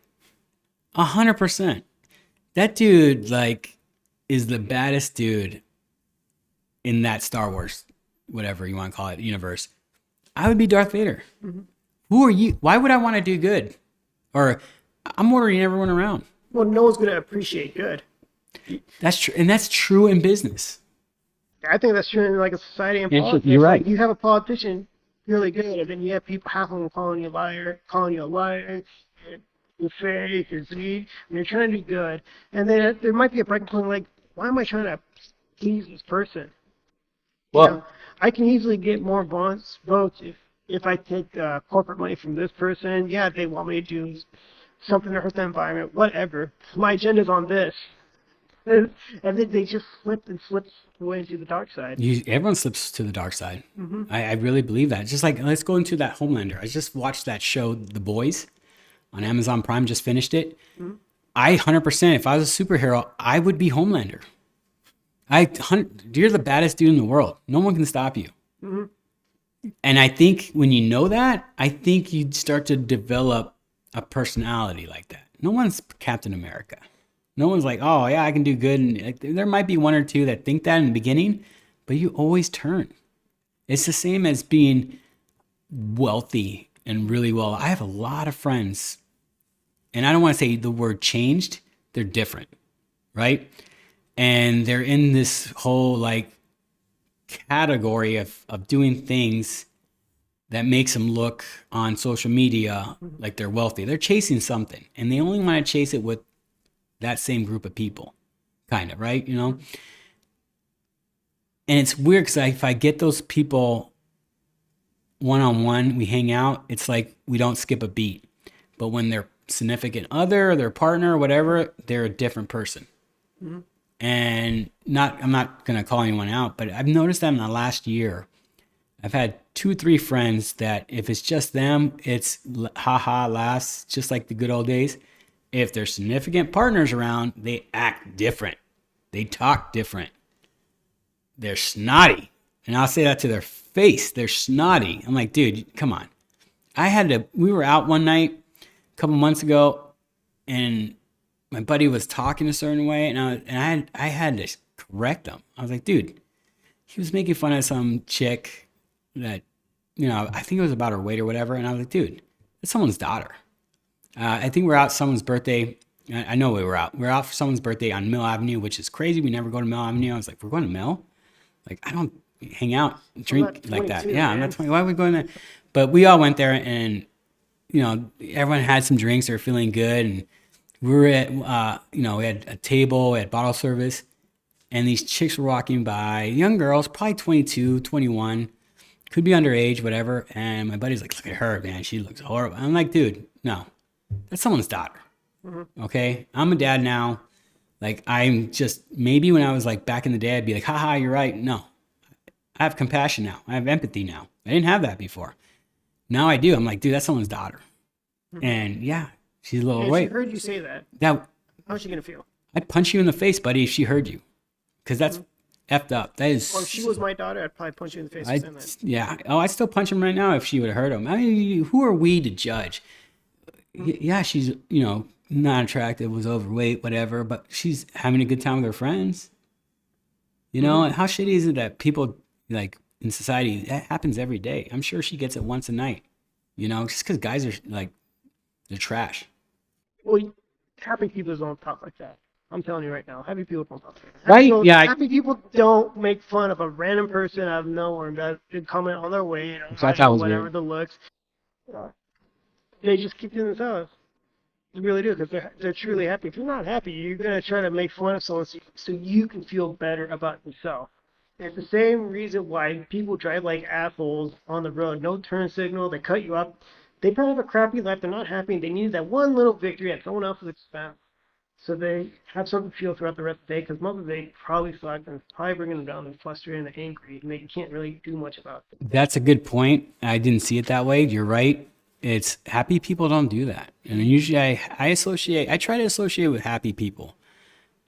100%. That dude, is the baddest dude in that Star Wars, whatever you want to call it, universe. I would be Darth Vader. Who are you? Why would I want to do good? Or I'm ordering everyone around. Well, no one's going to appreciate good. That's true, and that's true in business. I think that's true in like a society and Yes, politics. you're right. Like, you have a politician really good, and then you have people half of them calling you a liar, you're fake, you're Z, and you're trying to do good. And then there might be a breaking point like, why am I trying to please this person? Well, You know, I can easily get more votes if I take corporate money from this person. Yeah, they want me to do something to hurt the environment, whatever. My agenda's on this. And then they just slip away into the dark side. Everyone slips to the dark side. I really believe that. Just like, let's go into that Homelander. I just watched that show, The Boys, on Amazon Prime. Just finished it. I 100%, if I was a superhero, I would be Homelander. You're the baddest dude in the world. No one can stop you. And I think when you know that, I think you'd start to develop a personality like that. No one's Captain America. No one's like, oh yeah, I can do good. And like, there might be one or two that think that in the beginning, but you always turn. It's the same as being wealthy and really well. I have a lot of friends, and I don't want to say the word changed. They're different, right? And they're in this whole like category of doing things that makes them look on social media like they're wealthy. They're chasing something, and they only want to chase it with that same group of people, kind of, right? You know? And it's weird because if I get those people one-on-one, we hang out, it's like we don't skip a beat. But when their significant other or their partner or whatever, they're a different person. And I'm not going to call anyone out, but I've noticed that in the last year, I've had 2-3 friends that if it's just them, it's haha, laughs, just like the good old days. If there's significant partners around, they act different. They talk different. They're snotty. And I'll say that to their face. They're snotty. I'm like, dude, come on. We were out one night a couple months ago, and my buddy was talking a certain way, and I had to correct him. I was like, dude, he was making fun of some chick that, I think it was about her weight or whatever. And I was like, dude, that's someone's daughter. I think we're out someone's birthday. I know we were out. We're out for someone's birthday on Mill Avenue, which is crazy. We never go to Mill Avenue. I was like, we're going to Mill? Like, I don't hang out and drink like that. Yeah, I'm not 20. Why are we going there? But we all went there, and, everyone had some drinks. They were feeling good. And we were at, we had a table, we had bottle service. And these chicks were walking by, young girls, probably 22, 21, could be underage, whatever. And my buddy's like, look at her, man. She looks horrible. I'm like, dude, no. That's someone's daughter. Okay. I'm a dad now. Like, I'm just, maybe when I was like back in the day, I'd be like, haha, you're right. No, I have compassion now. I have empathy now. I didn't have that before. Now I do. I'm like, dude, that's someone's daughter. And yeah, she's a little If white. she heard you say that, That how's she going to feel? I'd punch you in the face, buddy, if she heard you. Cause that's effed up. That is. Or if she was my daughter, I'd probably punch you in the face for saying that. Yeah. Oh, I'd still punch him right now if she would have hurt him. I mean, who are we to judge? Yeah, she's, not attractive, was overweight, whatever, but she's having a good time with her friends. How shitty is it that people, like, in society, that happens every day. I'm sure she gets it once a night, just because guys are, like, they're trash. Well, happy people don't talk like that. I'm telling you right now, happy people don't talk like that. Right? Happy people don't make fun of a random person out of nowhere that comment on their weight or So that sounds whatever weird. the looks. They just keep to themselves. They really do, because they're truly happy. If you're not happy, you're going to try to make fun of someone so you can feel better about yourself. It's the same reason why people drive like assholes on the road. No turn signal, they cut you up. They probably have a crappy life, they're not happy, and they need that one little victory at someone else's expense. So they have something to feel throughout the rest of the day, because most of the day probably suck, and it's probably bringing them down and frustrated and angry, and they can't really do much about it. That's a good point. I didn't see it that way. You're right. It's happy people don't do that. And usually I try to associate with happy people.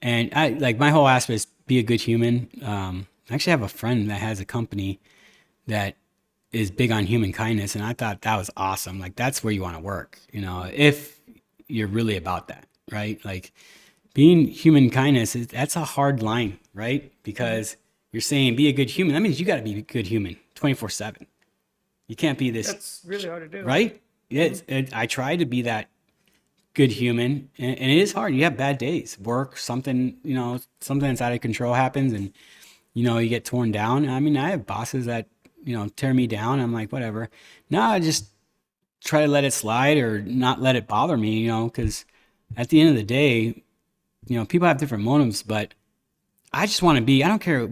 And I like my whole aspect is be a good human. I actually have a friend that has a company that is big on human kindness. And I thought that was awesome. Like, that's where you want to work, if you're really about that, right? Like, being human kindness, that's a hard line, right? Because you're saying be a good human. That means you got to be a good human 24/7. You can't be this. That's really hard to do. Right? Yes. I try to be that good human, and it is hard. You have bad days, work, something, something that's out of control happens, and you get torn down. I mean, I have bosses that tear me down. I'm like, whatever. No, I just try to let it slide or not let it bother me, because at the end of the day, people have different motives, but I just want to be, I don't care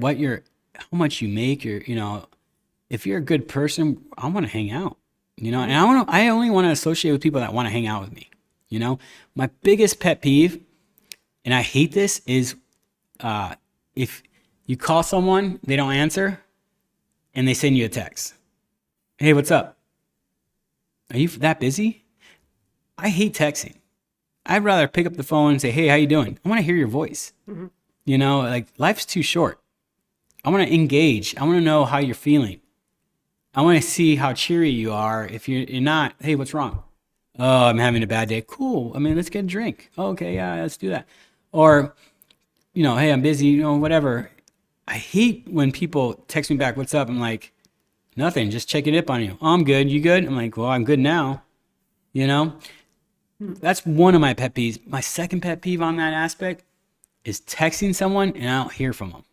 how much you make, if you're a good person, I want to hang out, and I only want to associate with people that want to hang out with me. My biggest pet peeve, and I hate this, is if you call someone, they don't answer, and they send you a text. Hey, what's up? Are you that busy? I hate texting. I'd rather pick up the phone and say, hey, how you doing? I want to hear your voice. Like, life's too short. I want to engage. I want to know how you're feeling. I want to see how cheery you are. If you're not, hey, what's wrong? Oh, I'm having a bad day. Cool. I mean, let's get a drink. Oh, okay, yeah, let's do that. Or, hey, I'm busy, whatever. I hate when people text me back, what's up? I'm like, nothing, just checking up on you. Oh, I'm good. You good? I'm like, well, I'm good now. That's one of my pet peeves. My second pet peeve on that aspect is texting someone and I don't hear from them.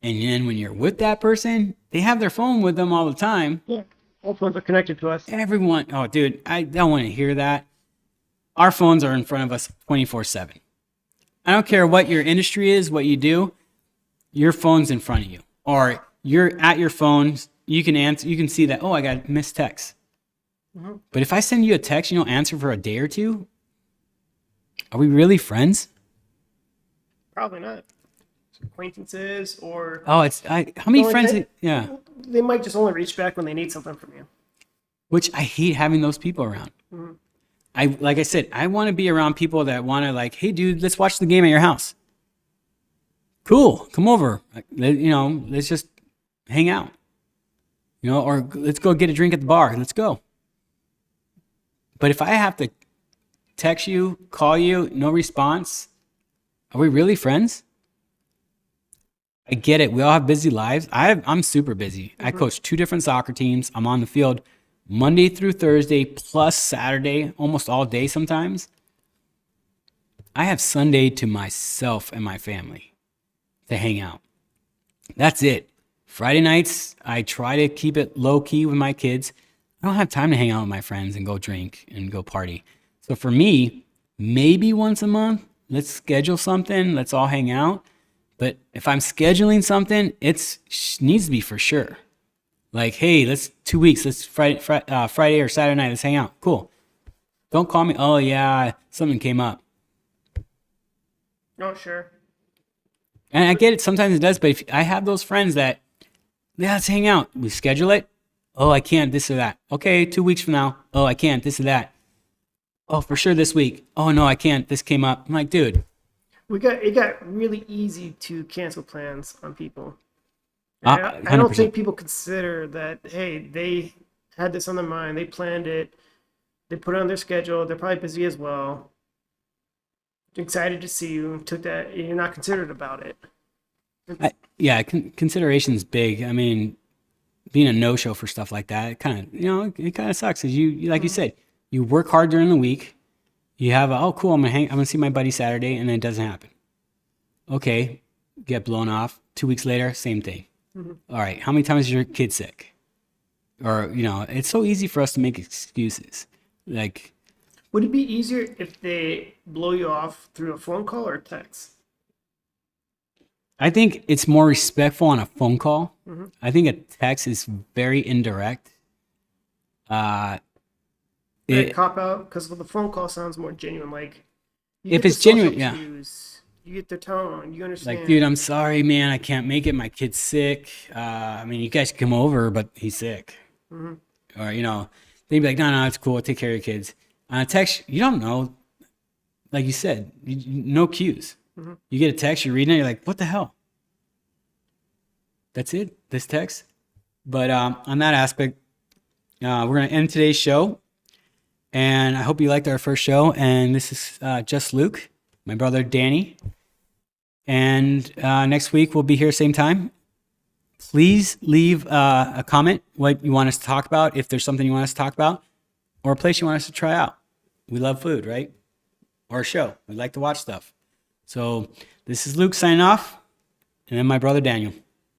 And then when you're with that person, they have their phone with them all the time. Yeah. All phones are connected to us. Everyone, oh, dude, I don't want to hear that. Our phones are in front of us 24/7. I don't care what your industry is, what you do, your phone's in front of you. Or you're at your phone, you can answer, you can see that, oh, I got missed text. But if I send you a text, you don't answer for a day or two, are we really friends? Probably not. Acquaintances or... Oh, how many Well, friends? they- Yeah. They might just only reach back when they need something from you. Which I hate having those people around. Like I said, I want to be around people that want to like, hey, dude, let's watch the game at your house. Cool, come over. Let's just hang out. Or let's go get a drink at the bar. Let's go. But if I have to text you, call you, no response, are we really friends? I get it. We all have busy lives. I'm super busy. I coach 2 different soccer teams. I'm on the field Monday through Thursday plus Saturday, almost all day sometimes. I have Sunday to myself and my family to hang out. That's it. Friday nights, I try to keep it low key with my kids. I don't have time to hang out with my friends and go drink and go party. So for me, maybe once a month, let's schedule something. Let's all hang out. But if I'm scheduling something, it needs to be for sure. Like, hey, let's 2 weeks. Let's Friday or Saturday night. Let's hang out. Cool. Don't call me. Oh yeah, something came up. Oh, sure. And I get it. Sometimes it does. But if I have those friends that, yeah, let's hang out. We schedule it. Oh, I can't. This or that. Okay, 2 weeks from now. Oh, I can't. This or that. Oh, for sure this week. Oh no, I can't. This came up. I'm like, dude. It got really easy to cancel plans on people. Uh, And I don't 100%. think people consider that, hey, they had this on their mind, they planned it, they put it on their schedule, they're probably busy as well. Excited to see you, took that, you're not considerate about it. Consideration's big. I mean, being a no-show for stuff like that, it kind of sucks. Cause you like you said, you work hard during the week. You have oh cool, I'm gonna see my buddy Saturday, and then it doesn't happen. Okay, get blown off. 2 weeks later, same thing. All right, how many times is your kid sick? Or it's so easy for us to make excuses. Like, Would it be easier if they blow you off through a phone call or a text? I think it's more respectful on a phone call. I think a text is very indirect. They cop out because the phone call sounds more genuine. Like you If get it's the social genuine, yeah. cues, you get their tone, you understand. Like, dude, I'm sorry, man. I can't make it. My kid's sick. I mean, you guys can come over, but he's sick. Or, they'd be like, no, it's cool. Take care of your kids. On a text, you don't know. Like you said, no cues. You get a text, you're reading it, you're like, what the hell? That's it? This text? But on that aspect, we're going to end today's show. And I hope you liked our first show. And this is just Luke, my brother Danny. And next week we'll be here same time. Please leave a comment what you want us to talk about, if there's something you want us to talk about, or a place you want us to try out. we love food, right? Or a show. We like to watch stuff. So this is Luke signing off, and then my brother Daniel.